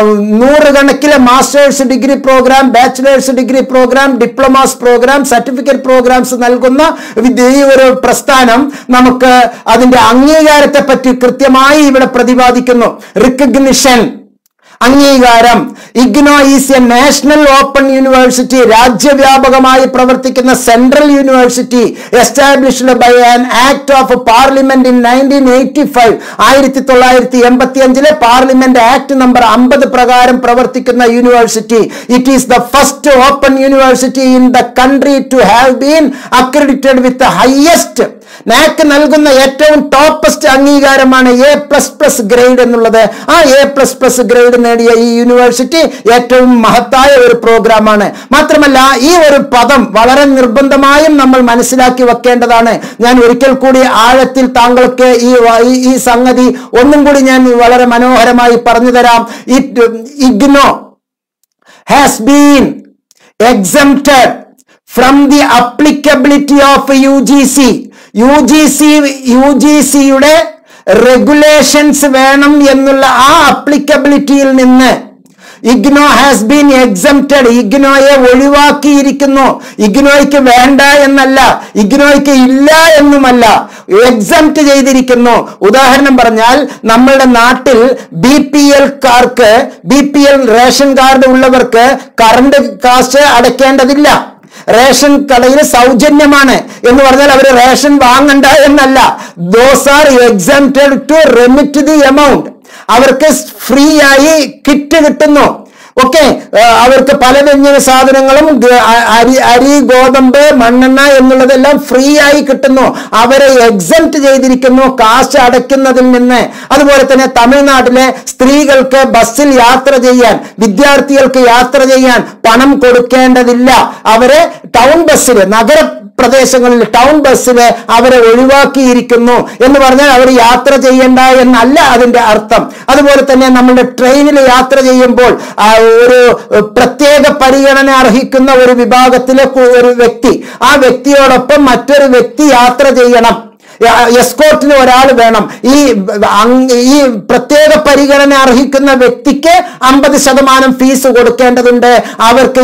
100 കണക്കിലെ masters degree programme, bachelor's degree programme, diplomas programme, certificate programmes നൽകുന്ന ഈ ഒരു പ്രസ്ഥാനം നമുക്ക് അതിന്റെ അംഗീകാരത്തെ പറ്റി കൃത്യമായി ഇവിടെ പ്രതിപാദിക്കുന്നു. റിക്കഗ്നിഷൻ, അംഗീകാരം. IGNOU is a national open university, രാജ്യവ്യാപകമായി പ്രവർത്തിക്കുന്ന central university, established by an act of parliament in 1985. 1985 parliament act number 50 പ്രകാരം പ്രവർത്തിക്കുന്ന university. It is the first open university in the country to have been accredited with the highest. NAAC നൽകുന്ന ഏറ്റവും ടോപ്പസ്റ്റ് അംഗീകാരമാണ് A++ ഗ്രേഡ് എന്നുള്ളത്. ആ A++ ഗ്രേഡ് നേടിയ ഈ യൂണിവേഴ്സിറ്റി ഏറ്റവും മഹത്തായ ഒരു പ്രോഗ്രാമാണ്. മാത്രമല്ല, ഈ ഒരു പദം വളരെ നിർബന്ധമായും നമ്മൾ മനസ്സിലാക്കി വെക്കേണ്ടതാണ്. ഞാൻ ഒരിക്കൽ കൂടി ആഴത്തിൽ താങ്കൾക്ക് ഈ സംഗതി ഒന്നും കൂടി ഞാൻ വളരെ മനോഹരമായി പറഞ്ഞു തരാം. IGNOU has been exempted from the applicability of UGC. യുജിസിയുടെ റെഗുലേഷൻസ് വേണം എന്നുള്ള ആ അപ്ലിക്കബിലിറ്റിയിൽ നിന്ന് ഇഗ്നോ ഹാസ് ബീൻ എക്സംപ്റ്റഡ്. ഇഗ്നോയെ ഒഴിവാക്കിയിരിക്കുന്നു. ഇഗ്നോയ്ക്ക് വേണ്ട എന്നല്ല, ഇഗ്നോയ്ക്ക് ഇല്ല എന്നുമല്ല, എക്സംപ്റ്റ് ചെയ്തിരിക്കുന്നു. ഉദാഹരണം പറഞ്ഞാൽ, നമ്മളുടെ നാട്ടിൽ BPL റേഷൻ കാർഡ് ഉള്ളവർക്ക് കറണ്ട് കാശ് അടയ്ക്കേണ്ടതില്ല. റേഷൻ കടയിൽ സൗജന്യമാണ് എന്ന് പറഞ്ഞാൽ അവർ റേഷൻ വാങ്ങണ്ട എന്നല്ല. Those are exempted to remit the amount. അവർക്ക് ഫ്രീ ആയി കിറ്റ് കിട്ടുന്നു. ഓക്കെ, അവർക്ക് പല വ്യഞ്ജന സാധനങ്ങളും അരി, ഗോതമ്പ്, മണ്ണെണ്ണ എന്നുള്ളതെല്ലാം ഫ്രീ ആയി കിട്ടുന്നു. അവരെ എക്സംപ്റ്റ് ചെയ്തിരിക്കുന്നു കാശ് അടയ്ക്കുന്നതിൽ നിന്ന്. അതുപോലെ തന്നെ തമിഴ്നാട്ടിലെ സ്ത്രീകൾക്ക് ബസ്സിൽ യാത്ര ചെയ്യാൻ, വിദ്യാർത്ഥികൾക്ക് യാത്ര ചെയ്യാൻ പണം കൊടുക്കേണ്ടതില്ല. അവരെ ടൗൺ ബസ്സിൽ, നഗര പ്രദേശങ്ങളിൽ ടൗൺ ബസ്സിൽ അവരെ ഒഴിവാക്കിയിരിക്കുന്നു എന്ന് പറഞ്ഞാൽ അവർ യാത്ര ചെയ്യേണ്ട എന്നല്ല അതിന്റെ അർത്ഥം. അതുപോലെ തന്നെ നമ്മുടെ ട്രെയിനിൽ യാത്ര ചെയ്യുമ്പോൾ ഒരു പ്രത്യേക പരിഗണന അർഹിക്കുന്ന ഒരു വിഭാഗത്തിലെ ഒരു വ്യക്തി, ആ വ്യക്തിയോടൊപ്പം മറ്റൊരു വ്യക്തി യാത്ര ചെയ്യണം. എസ്കോർട്ടിന് ഒരാൾ വേണം. ഈ പ്രത്യേക പരിഗണന അർഹിക്കുന്ന വ്യക്തിക്ക് 50% ഫീസ് കൊടുക്കേണ്ടതുണ്ട്. അവർക്ക്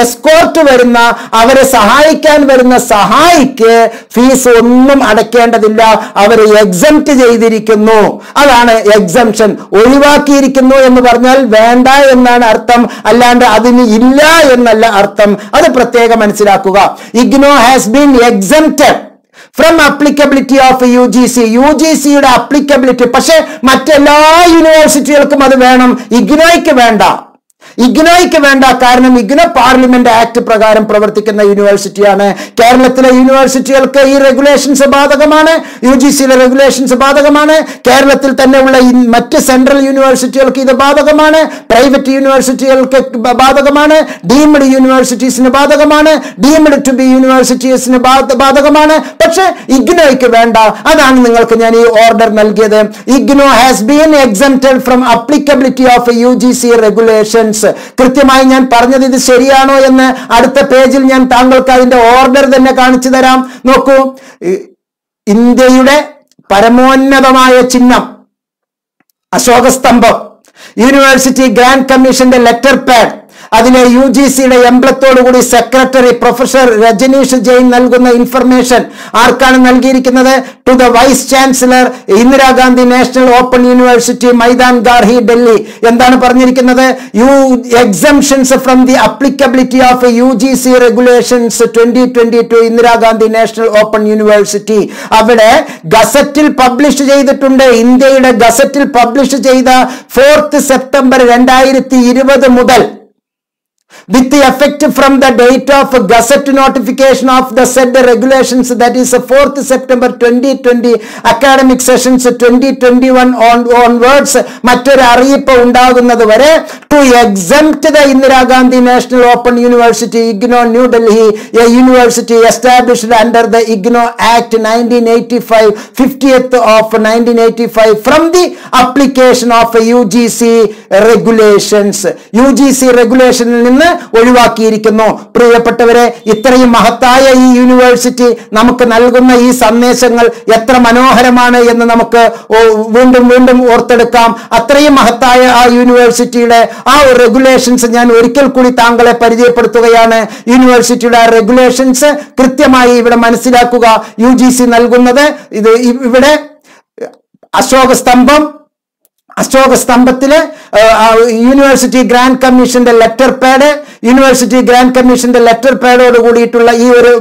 എസ്കോർട്ട് വരുന്ന, അവരെ സഹായിക്കാൻ വരുന്ന സഹായിക്ക് ഫീസ് ഒന്നും അടയ്ക്കേണ്ടതില്ല. അവരെ എക്സംപ്റ്റ് ചെയ്തിരിക്കുന്നു. അതാണ് എക്സംഷൻ. ഒഴിവാക്കിയിരിക്കുന്നു എന്ന് പറഞ്ഞാൽ വേണ്ട എന്നാണ് അർത്ഥം, അല്ലാണ്ട് അതിന് ഇല്ല എന്നല്ല അർത്ഥം. അത് പ്രത്യേകം മനസ്സിലാക്കുക. IGNOU has been exempted from applicability of UGC. UGCയുടെ അപ്ലിക്കബിലിറ്റി. പക്ഷെ മറ്റെല്ലാ യൂണിവേഴ്സിറ്റികൾക്കും അത് വേണം, ഇഗ്നോയ്ക്ക് വേണ്ട. ഇഗ്നോയ്ക്ക് വേണ്ട. കാരണം ഇഗ്നോ പാർലമെന്റ് ആക്ട് പ്രകാരം പ്രവർത്തിക്കുന്ന യൂണിവേഴ്സിറ്റിയാണ്. കേരളത്തിലെ യൂണിവേഴ്സിറ്റികൾക്ക് ഈ റെഗുലേഷൻസ് ബാധകമാണ്, UGCയിലെ റെഗുലേഷൻസ് ബാധകമാണ്. കേരളത്തിൽ തന്നെ ഉള്ള മറ്റ് സെൻട്രൽ യൂണിവേഴ്സിറ്റികൾക്ക് ഇത് ബാധകമാണ്, പ്രൈവറ്റ് യൂണിവേഴ്സിറ്റികൾക്ക് ബാധകമാണ്, ഡീംഡ് യൂണിവേഴ്സിറ്റീസിന് ബാധകമാണ്, ഡീംഡ് ടു ബി യൂണിവേഴ്സിറ്റീസിന് ബാധകമാണ്. പക്ഷെ ഇഗ്നോയ്ക്ക് വേണ്ട. അതാണ് നിങ്ങൾക്ക് ഞാൻ ഈ ഓർഡർ നൽകിയത്. IGNOU has been exempted from applicability of UGC regulations. കൃത്യമായി ഞാൻ പറഞ്ഞത് ഇത് ശരിയാണോ എന്ന് അടുത്ത പേജിൽ ഞാൻ താങ്കൾക്ക് അതിന്റെ ഓർഡർ തന്നെ കാണിച്ചു തരാം. നോക്കൂ, ഇന്ത്യയുടെ പരമോന്നതമായ ചിഹ്നം അശോകസ്തംഭം, യൂണിവേഴ്സിറ്റി ഗ്രാൻഡ് കമ്മീഷന്റെ ലെറ്റർ പാഡ്, അതിലെ UGCയുടെ എംബ്ലത്തോടുകൂടി സെക്രട്ടറി പ്രൊഫസർ രജനീഷ് ജെയിൻ നൽകുന്ന ഇൻഫർമേഷൻ ആർക്കാണ് നൽകിയിരിക്കുന്നത്? To the vice chancellor, Indira Gandhi national open university, Maidan ഗാർഹി, Delhi. എന്താണ് പറഞ്ഞിരിക്കുന്നത്? Exemptions from the applicability of UGC regulations 2022 Indira Gandhi national open university. അവിടെ ഗസറ്റിൽ പബ്ലിഷ് ചെയ്തിട്ടുണ്ട്. ഇന്ത്യയുടെ ഗസറ്റിൽ പബ്ലിഷ് ചെയ്ത 4th സെപ്റ്റംബർ 2020 മുതൽ, with the effect from the date of gazette notification of the said regulations, that is 4th September 2020 academic sessions 2021 onwards, മറ്റൊരു അറിയിപ്പ് ഉണ്ടാകുന്നത് വരെ to exempt the Indira Gandhi National Open University, IGNOU, New Delhi, a university established under the IGNOU Act 1985, 50th of 1985, from the application of UGC regulations. UGC regulationൽ നിന്ന് ഒഴിവാക്കിയിരിക്കുന്നു. പ്രിയപ്പെട്ടവരെ, ഇത്രയും മഹത്തായ ഈ യൂണിവേഴ്സിറ്റി നമുക്ക് നൽകുന്ന ഈ സന്ദേശങ്ങൾ എത്ര മനോഹരമാണ് എന്ന് നമുക്ക് വീണ്ടും വീണ്ടും ഓർത്തെടുക്കാം. അത്രയും മഹത്തായ ആ യൂണിവേഴ്സിറ്റിയുടെ ആ റെഗുലേഷൻസ് ഞാൻ ഒരിക്കൽ കൂടി താങ്കളെ പരിചയപ്പെടുത്തുകയാണ്. യൂണിവേഴ്സിറ്റിയുടെ ആ റെഗുലേഷൻസ് കൃത്യമായി ഇവിടെ മനസ്സിലാക്കുക. UGC നൽകുന്നത് ഇത് ഇവിടെ അശോകസ്തംഭത്തില് യൂണിവേഴ്സിറ്റി ഗ്രാൻഡ് കമ്മീഷന്റെ ലെറ്റർ പാഡ്, യൂണിവേഴ്സിറ്റി ഗ്രാൻഡ് കമ്മീഷന്റെ ലെറ്റർ പാഡോട് കൂടിയിട്ടുള്ള ഈ ഒരു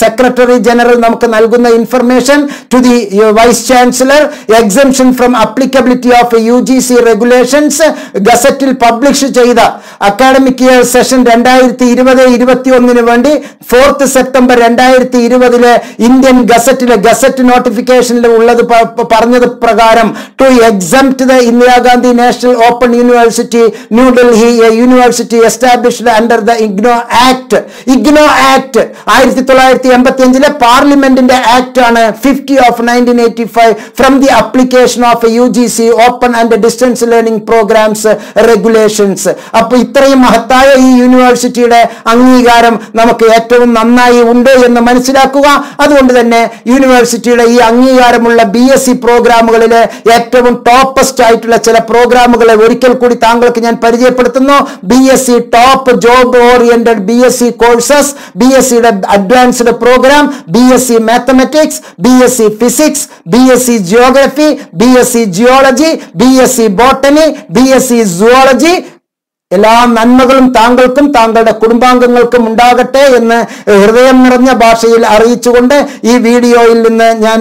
സെക്രട്ടറി ജനറൽ നമുക്ക് നൽകുന്ന information to the vice chancellor, exemption from applicability of UGC regulations, ഗസറ്റിൽ publish ചെയ്ത അക്കാഡമിക് ഇയർ സെഷൻ 2020-21 വേണ്ടി 4th സെപ്റ്റംബർ 2020 ഇന്ത്യൻ ഗസറ്റിലെ ഗസറ്റ് നോട്ടിഫിക്കേഷനിൽ ഉള്ളത് പറഞ്ഞത് പ്രകാരം to exempt the Indira Gandhi national open university, new Delhi, A university established under the IGNOU act. IGNOU act 1985 പാർലമെന്റിന്റെ ആക്ട് ആണ്, 50 of 1985, from the application of UGC open and distance learning programs regulations. അപ്പൊ ഇത്രയും മഹത്തായ ഈ യൂണിവേഴ്സിറ്റിയുടെ അംഗീകാരം നമുക്ക് ഏറ്റവും നന്നായി ഉണ്ട് എന്ന് മനസ്സിലാക്കുക. അതുകൊണ്ട് തന്നെ യൂണിവേഴ്സിറ്റിയുടെ ഈ അംഗീകാരമുള്ള BSc പ്രോഗ്രാമുകളിലെ ഏറ്റവും ടോപ്പസ്റ്റ് ആയിട്ടുള്ള ചില പ്രോഗ്രാമുകളെ ഒരിക്കൽ കൂടി താങ്കൾക്ക് ഞാൻ പരിചയപ്പെടുത്തുന്നു. BSc top job oriented BSc courses, BScയുടെ advanced program, BSc mathematics, BSc physics, BSc geography, BSc geology, BSc botany, BSc zoology. എല്ലാ നന്മകളും താങ്കൾക്കും താങ്കളുടെ കുടുംബാംഗങ്ങൾക്കും ഉണ്ടാകട്ടെ എന്ന് ഹൃദയം നിറഞ്ഞ ഭാഷയിൽ അറിയിച്ചുകൊണ്ട് ഈ വീഡിയോയിൽ നിന്ന് ഞാൻ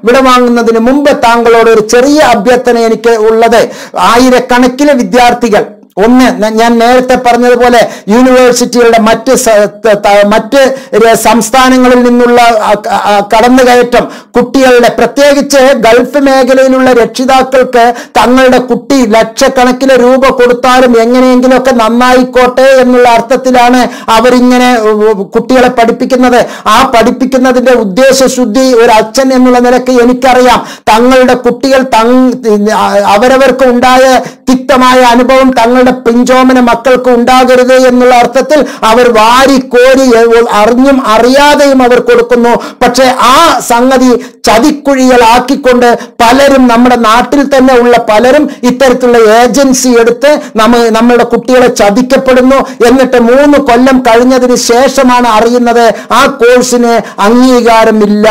വിടവാങ്ങുന്നതിന് മുമ്പ് താങ്കളോട് ഒരു ചെറിയ അഭ്യർത്ഥന എനിക്ക് ഉള്ളത്, ആയിരക്കണക്കിന് വിദ്യാർത്ഥികൾ, ഒന്ന്, ഞാൻ നേരത്തെ പറഞ്ഞതുപോലെ യൂണിവേഴ്സിറ്റികളുടെ മറ്റ് സംസ്ഥാനങ്ങളിൽ നിന്നുള്ള കടന്നുകയറ്റം കുട്ടികളുടെ, പ്രത്യേകിച്ച് ഗൾഫ് മേഖലയിലുള്ള രക്ഷിതാക്കൾക്ക് തങ്ങളുടെ കുട്ടി ലക്ഷക്കണക്കിന് രൂപ കൊടുത്താലും എങ്ങനെയെങ്കിലുമൊക്കെ നന്നായിക്കോട്ടെ എന്നുള്ള അർത്ഥത്തിലാണ് അവരിങ്ങനെ കുട്ടികളെ പഠിപ്പിക്കുന്നത്. ആ പഠിപ്പിക്കുന്നതിന്റെ ഉദ്ദേശശുദ്ധി ഒരു അച്ഛൻ എന്നുള്ള നിലയ്ക്ക് എനിക്കറിയാം. തങ്ങളുടെ കുട്ടികൾ അവരവർക്ക് ഉണ്ടായ തിക്തമായ അനുഭവം തങ്ങളുടെ തങ്ങളുടെ പിഞ്ചോമന മക്കൾക്ക് ഉണ്ടാകരുത് എന്നുള്ള അർത്ഥത്തിൽ അവർ വാരിക്കോരി അറിഞ്ഞും അറിയാതെയും അവർ കൊടുക്കുന്നു. പക്ഷെ ആ സംഗതി ചതിക്കുഴികളാക്കിക്കൊണ്ട് പലരും, നമ്മുടെ നാട്ടിൽ തന്നെ ഉള്ള പലരും ഇത്തരത്തിലുള്ള ഏജൻസി എടുത്ത് നമ്മളുടെ കുട്ടികളെ ചതിക്കപ്പെടുന്നു. എന്നിട്ട് 3 കൊല്ലം കഴിഞ്ഞതിന് ശേഷമാണ് അറിയുന്നത് ആ കോഴ്സിന് അംഗീകാരമില്ല.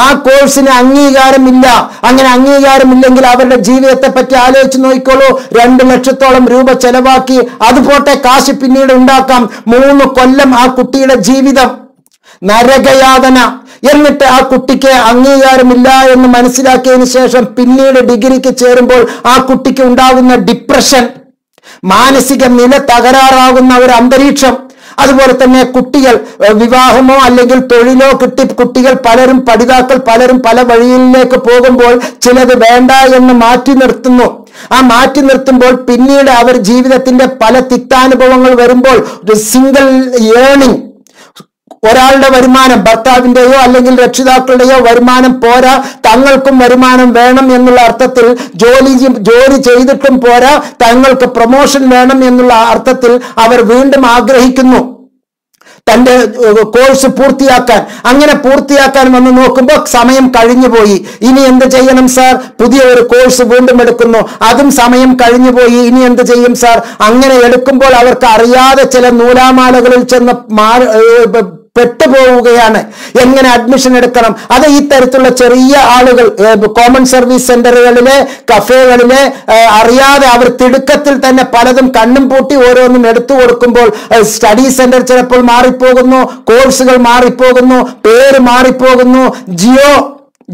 ആ കോഴ്സിന് അംഗീകാരമില്ല. അങ്ങനെ അംഗീകാരമില്ലെങ്കിൽ അവരുടെ ജീവിതത്തെ പറ്റി ആലോചിച്ച് നോക്കിക്കോളൂ. 2 ലക്ഷത്തോളം രൂപ ചെലവാക്കി, അതുപോട്ടെ കാശ് പിന്നീട് ഉണ്ടാക്കാം. 3 കൊല്ലം ആ കുട്ടിയുടെ ജീവിതം നരകയാതന. എന്നിട്ട് ആ കുട്ടിക്ക് അംഗീകാരമില്ല എന്ന് മനസ്സിലാക്കിയതിനു ശേഷം പിന്നീട് ഡിഗ്രിക്ക് ചേരുമ്പോൾ ആ കുട്ടിക്ക് ഉണ്ടാകുന്ന ഡിപ്രഷൻ, മാനസിക നില തകരാറാകുന്ന ഒരു അന്തരീക്ഷം, അതുപോലെ തന്നെ കുട്ടികൾ വിവാഹമോ അല്ലെങ്കിൽ തൊഴിലോ കിട്ടി കുട്ടികൾ പലരും, പഠിതാക്കൾ പലരും പല വഴിയിലേക്ക് പോകുമ്പോൾ ചിലത് വേണ്ട എന്ന് മാറ്റി നിർത്തുന്നു. ആ മാറ്റി നിർത്തുമ്പോൾ പിന്നീട് അവർ ജീവിതത്തിന്റെ പല തിക്താനുഭവങ്ങൾ വരുമ്പോൾ സിംഗിൾ ഏണിംഗ്, ഒരാളുടെ വരുമാനം, ഭർത്താവിന്റെയോ അല്ലെങ്കിൽ രക്ഷിതാക്കളുടെയോ വരുമാനം പോരാ, തങ്ങൾക്കും വരുമാനം വേണം എന്നുള്ള അർത്ഥത്തിൽ ജോലി ചെയ്തിട്ടും പോരാ, തങ്ങൾക്ക് പ്രൊമോഷൻ വേണം എന്നുള്ള അർത്ഥത്തിൽ അവർ വീണ്ടും ആഗ്രഹിക്കുന്നു തന്റെ കോഴ്സ് പൂർത്തിയാക്കാൻ. അങ്ങനെ പൂർത്തിയാക്കാൻ വന്ന് നോക്കുമ്പോൾ സമയം കഴിഞ്ഞുപോയി. ഇനി എന്ത് ചെയ്യണം സാർ? പുതിയ ഒരു കോഴ്സ് വീണ്ടും എടുക്കുന്നു. അതും സമയം കഴിഞ്ഞുപോയി. ഇനി എന്ത് ചെയ്യും സാർ? അങ്ങനെ എടുക്കുമ്പോൾ അവർക്ക് അറിയാതെ ചില നൂലാമാലകളിൽ ചെന്ന് പെട്ടുപോവുകയാണ്. എങ്ങനെ അഡ്മിഷൻ എടുക്കണം? അത് ഈ തരത്തിലുള്ള ചെറിയ ആളുകൾ കോമൺ സർവീസ് സെന്ററുകളിലെ, കഫേകളിലെ അറിയാതെ അവർ തിടുക്കത്തിൽ തന്നെ പലതും കണ്ണും പൂട്ടി ഓരോന്നും എടുത്തു കൊടുക്കുമ്പോൾ സ്റ്റഡി സെന്റർ ചിലപ്പോൾ മാറിപ്പോകുന്നു, കോഴ്സുകൾ മാറിപ്പോകുന്നു, പേര് മാറിപ്പോകുന്നു.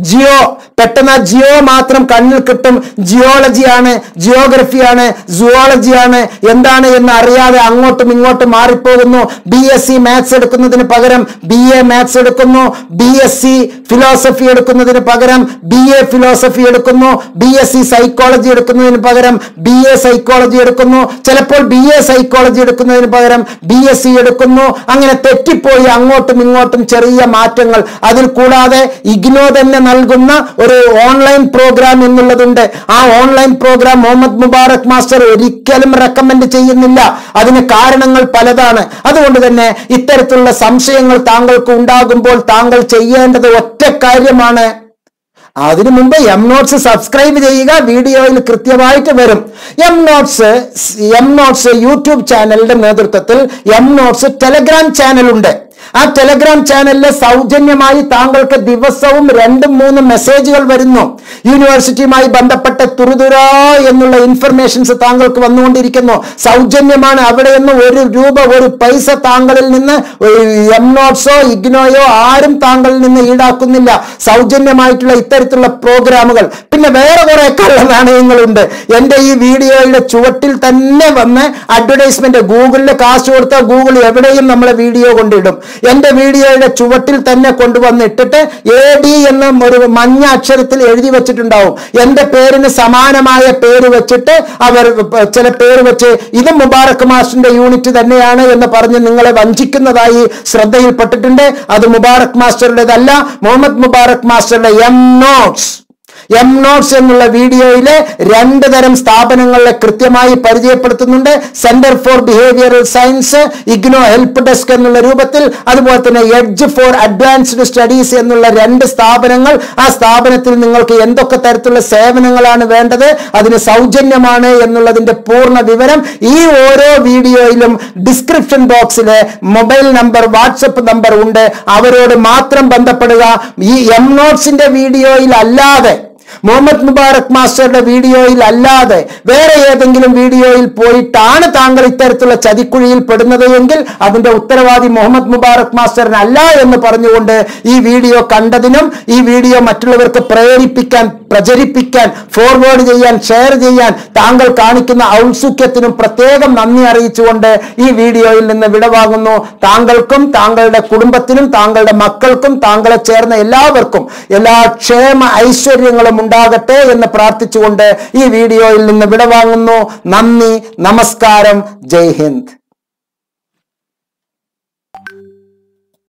ജിയോ പെട്ടെന്ന് ജിയോ മാത്രം കണ്ണിൽ കിട്ടും. ജിയോളജിയാണ്, ജിയോഗ്രഫിയാണ്, സുവോളജിയാണ്, എന്താണ് എന്ന് അറിയാതെ അങ്ങോട്ടും ഇങ്ങോട്ടും മാറിപ്പോകുന്നു. BSc മാത്സ് എടുക്കുന്നതിന് പകരം BA മാത്സ് എടുക്കുന്നു, BSc ഫിലോസഫി എടുക്കുന്നതിന് പകരം BA ഫിലോസഫി എടുക്കുന്നു, BSc സൈക്കോളജി എടുക്കുന്നതിന് പകരം BA സൈക്കോളജി എടുക്കുന്നു, ചിലപ്പോൾ BA സൈക്കോളജി എടുക്കുന്നതിന് പകരം BSc എടുക്കുന്നു. അങ്ങനെ തെറ്റിപ്പോയി അങ്ങോട്ടും ഇങ്ങോട്ടും ചെറിയ മാറ്റങ്ങൾ. അതിൽ കൂടാതെ ഇഗ്നോ തന്നെ നൽകുന്ന ഒരു ഓൺലൈൻ പ്രോഗ്രാം എന്നുള്ളതുണ്ട്. ആ online program Muhammad Mubarak master ഒരിക്കലും റെക്കമെൻഡ് ചെയ്യുന്നില്ല. അതിന് കാരണങ്ങൾ പലതാണ്. അതുകൊണ്ട് തന്നെ ഇത്തരത്തിലുള്ള സംശയങ്ങൾ താങ്കൾക്ക് ഉണ്ടാകുമ്പോൾ താങ്കൾ ചെയ്യേണ്ടത് ഒറ്റ കാര്യമാണ്. അതിനു മുമ്പ് എംനോട്സ് സബ്സ്ക്രൈബ് ചെയ്യുക. വീഡിയോയിൽ കൃത്യമായിട്ട് വരും. എംനോട്സ് യൂട്യൂബ് ചാനലിന്റെ നേതൃത്വത്തിൽ എംനോട്സ് ടെലഗ്രാം ചാനലുണ്ട്. ആ ടെലഗ്രാം ചാനലിൽ സൗജന്യമായി താങ്കൾക്ക് ദിവസവും 2-3 മെസ്സേജുകൾ വരുന്നു. യൂണിവേഴ്സിറ്റിയുമായി ബന്ധപ്പെട്ട തുരുതുരാ എന്നുള്ള ഇൻഫർമേഷൻസ് താങ്കൾക്ക് വന്നുകൊണ്ടിരിക്കുന്നു. സൗജന്യമാണ്. അവിടെ നിന്ന് 1 രൂപ 1 പൈസ താങ്കളിൽ നിന്ന് എംനോട്സോ ഇഗ്നോയോ ആരും താങ്കളിൽ നിന്ന് ഈടാക്കുന്നില്ല. സൗജന്യമായിട്ടുള്ള ഇത്തരത്തിലുള്ള പ്രോഗ്രാമുകൾ. പിന്നെ വേറെ കുറെ കള്ള നാണയങ്ങളുണ്ട്. എന്റെ ഈ വീഡിയോയുടെ ചുവട്ടിൽ തന്നെ വന്ന് അഡ്വർടൈസ്മെന്റ്, ഗൂഗിളിൽ കാശ് കൊടുത്താൽ ഗൂഗിൾ എവിടെയും നമ്മളെ വീഡിയോ കൊണ്ടിടും. എന്റെ വീഡിയോയുടെ ചുവട്ടിൽ തന്നെ കൊണ്ടുവന്നിട്ടിട്ട് AD എന്ന ഒരു മഞ്ഞ അക്ഷരത്തിൽ എഴുതി വെച്ചിട്ടുണ്ടാവും. എന്റെ പേരിന് സമാനമായ പേര് വെച്ചിട്ട് അവർ ചില പേര് വെച്ച് ഇത് മുബാറക് മാസ്റ്ററിന്റെ യൂണിറ്റ് തന്നെയാണ് എന്ന് പറഞ്ഞ് നിങ്ങളെ വഞ്ചിക്കുന്നതായി ശ്രദ്ധയിൽപ്പെട്ടിട്ടുണ്ട്. അത് മുബാറക് മാസ്റ്ററുടേതല്ല, മുഹമ്മദ് മുബാറക് മാസ്റ്ററുടെ എംനോട്സ് എന്നുള്ള വീഡിയോയിലെ 2 തരം സ്ഥാപനങ്ങളെ കൃത്യമായി പരിചയപ്പെടുത്തുന്നുണ്ട്. Centre for behavioural science, IGNOU help desk എന്നുള്ള രൂപത്തിൽ, അതുപോലെ തന്നെ എഡ്ജ് ഫോർ അഡ്വാൻസ്ഡ് സ്റ്റഡീസ് എന്നുള്ള 2 സ്ഥാപനങ്ങൾ. ആ സ്ഥാപനത്തിൽ നിങ്ങൾക്ക് എന്തൊക്കെ തരത്തിലുള്ള സേവനങ്ങളാണ് വേണ്ടത്, അതിന് സൗജന്യമാണ് എന്നുള്ളതിന്റെ പൂർണ്ണ വിവരം ഈ ഓരോ വീഡിയോയിലും ഡിസ്ക്രിപ്ഷൻ ബോക്സിലെ മൊബൈൽ നമ്പർ, വാട്സപ്പ് നമ്പർ ഉണ്ട്. അവരോട് മാത്രം ബന്ധപ്പെടുക. ഈ എംനോട്സിന്റെ വീഡിയോയിൽ അല്ലാതെ, മുഹമ്മദ് മുബാറക് മാസ്റ്ററുടെ വീഡിയോയിൽ അല്ലാതെ വേറെ ഏതെങ്കിലും വീഡിയോയിൽ പോയിട്ടാണ് താങ്കൾ ഇത്തരത്തിലുള്ള ചതിക്കുഴിയിൽ പെടുന്നത് എങ്കിൽ അതിന്റെ ഉത്തരവാദി മുഹമ്മദ് മുബാറക് മാസ്റ്ററിനല്ല എന്ന് പറഞ്ഞുകൊണ്ട് ഈ വീഡിയോ കണ്ടതിനും ഈ വീഡിയോ മറ്റുള്ളവർക്ക് പ്രചരിപ്പിക്കാൻ, ഫോർവേഡ് ചെയ്യാൻ, ഷെയർ ചെയ്യാൻ താങ്കൾ കാണിക്കുന്ന ഔത്സുക്യത്തിനും പ്രത്യേകം നന്ദി അറിയിച്ചുകൊണ്ട് ഈ വീഡിയോയിൽ നിന്ന് വിടവാങ്ങുന്നു. താങ്കൾക്കും താങ്കളുടെ കുടുംബത്തിനും താങ്കളുടെ മക്കൾക്കും താങ്കളെ ചേർന്ന എല്ലാവർക്കും എല്ലാ ക്ഷേമ ഐശ്വര്യങ്ങളും ഉണ്ടാകട്ടെ എന്ന് പ്രാർത്ഥിച്ചുകൊണ്ട് ഈ വീഡിയോയിൽ നിന്ന് വിടവാങ്ങുന്നു. നന്ദി, നമസ്കാരം, ജയ് ഹിന്ദ്.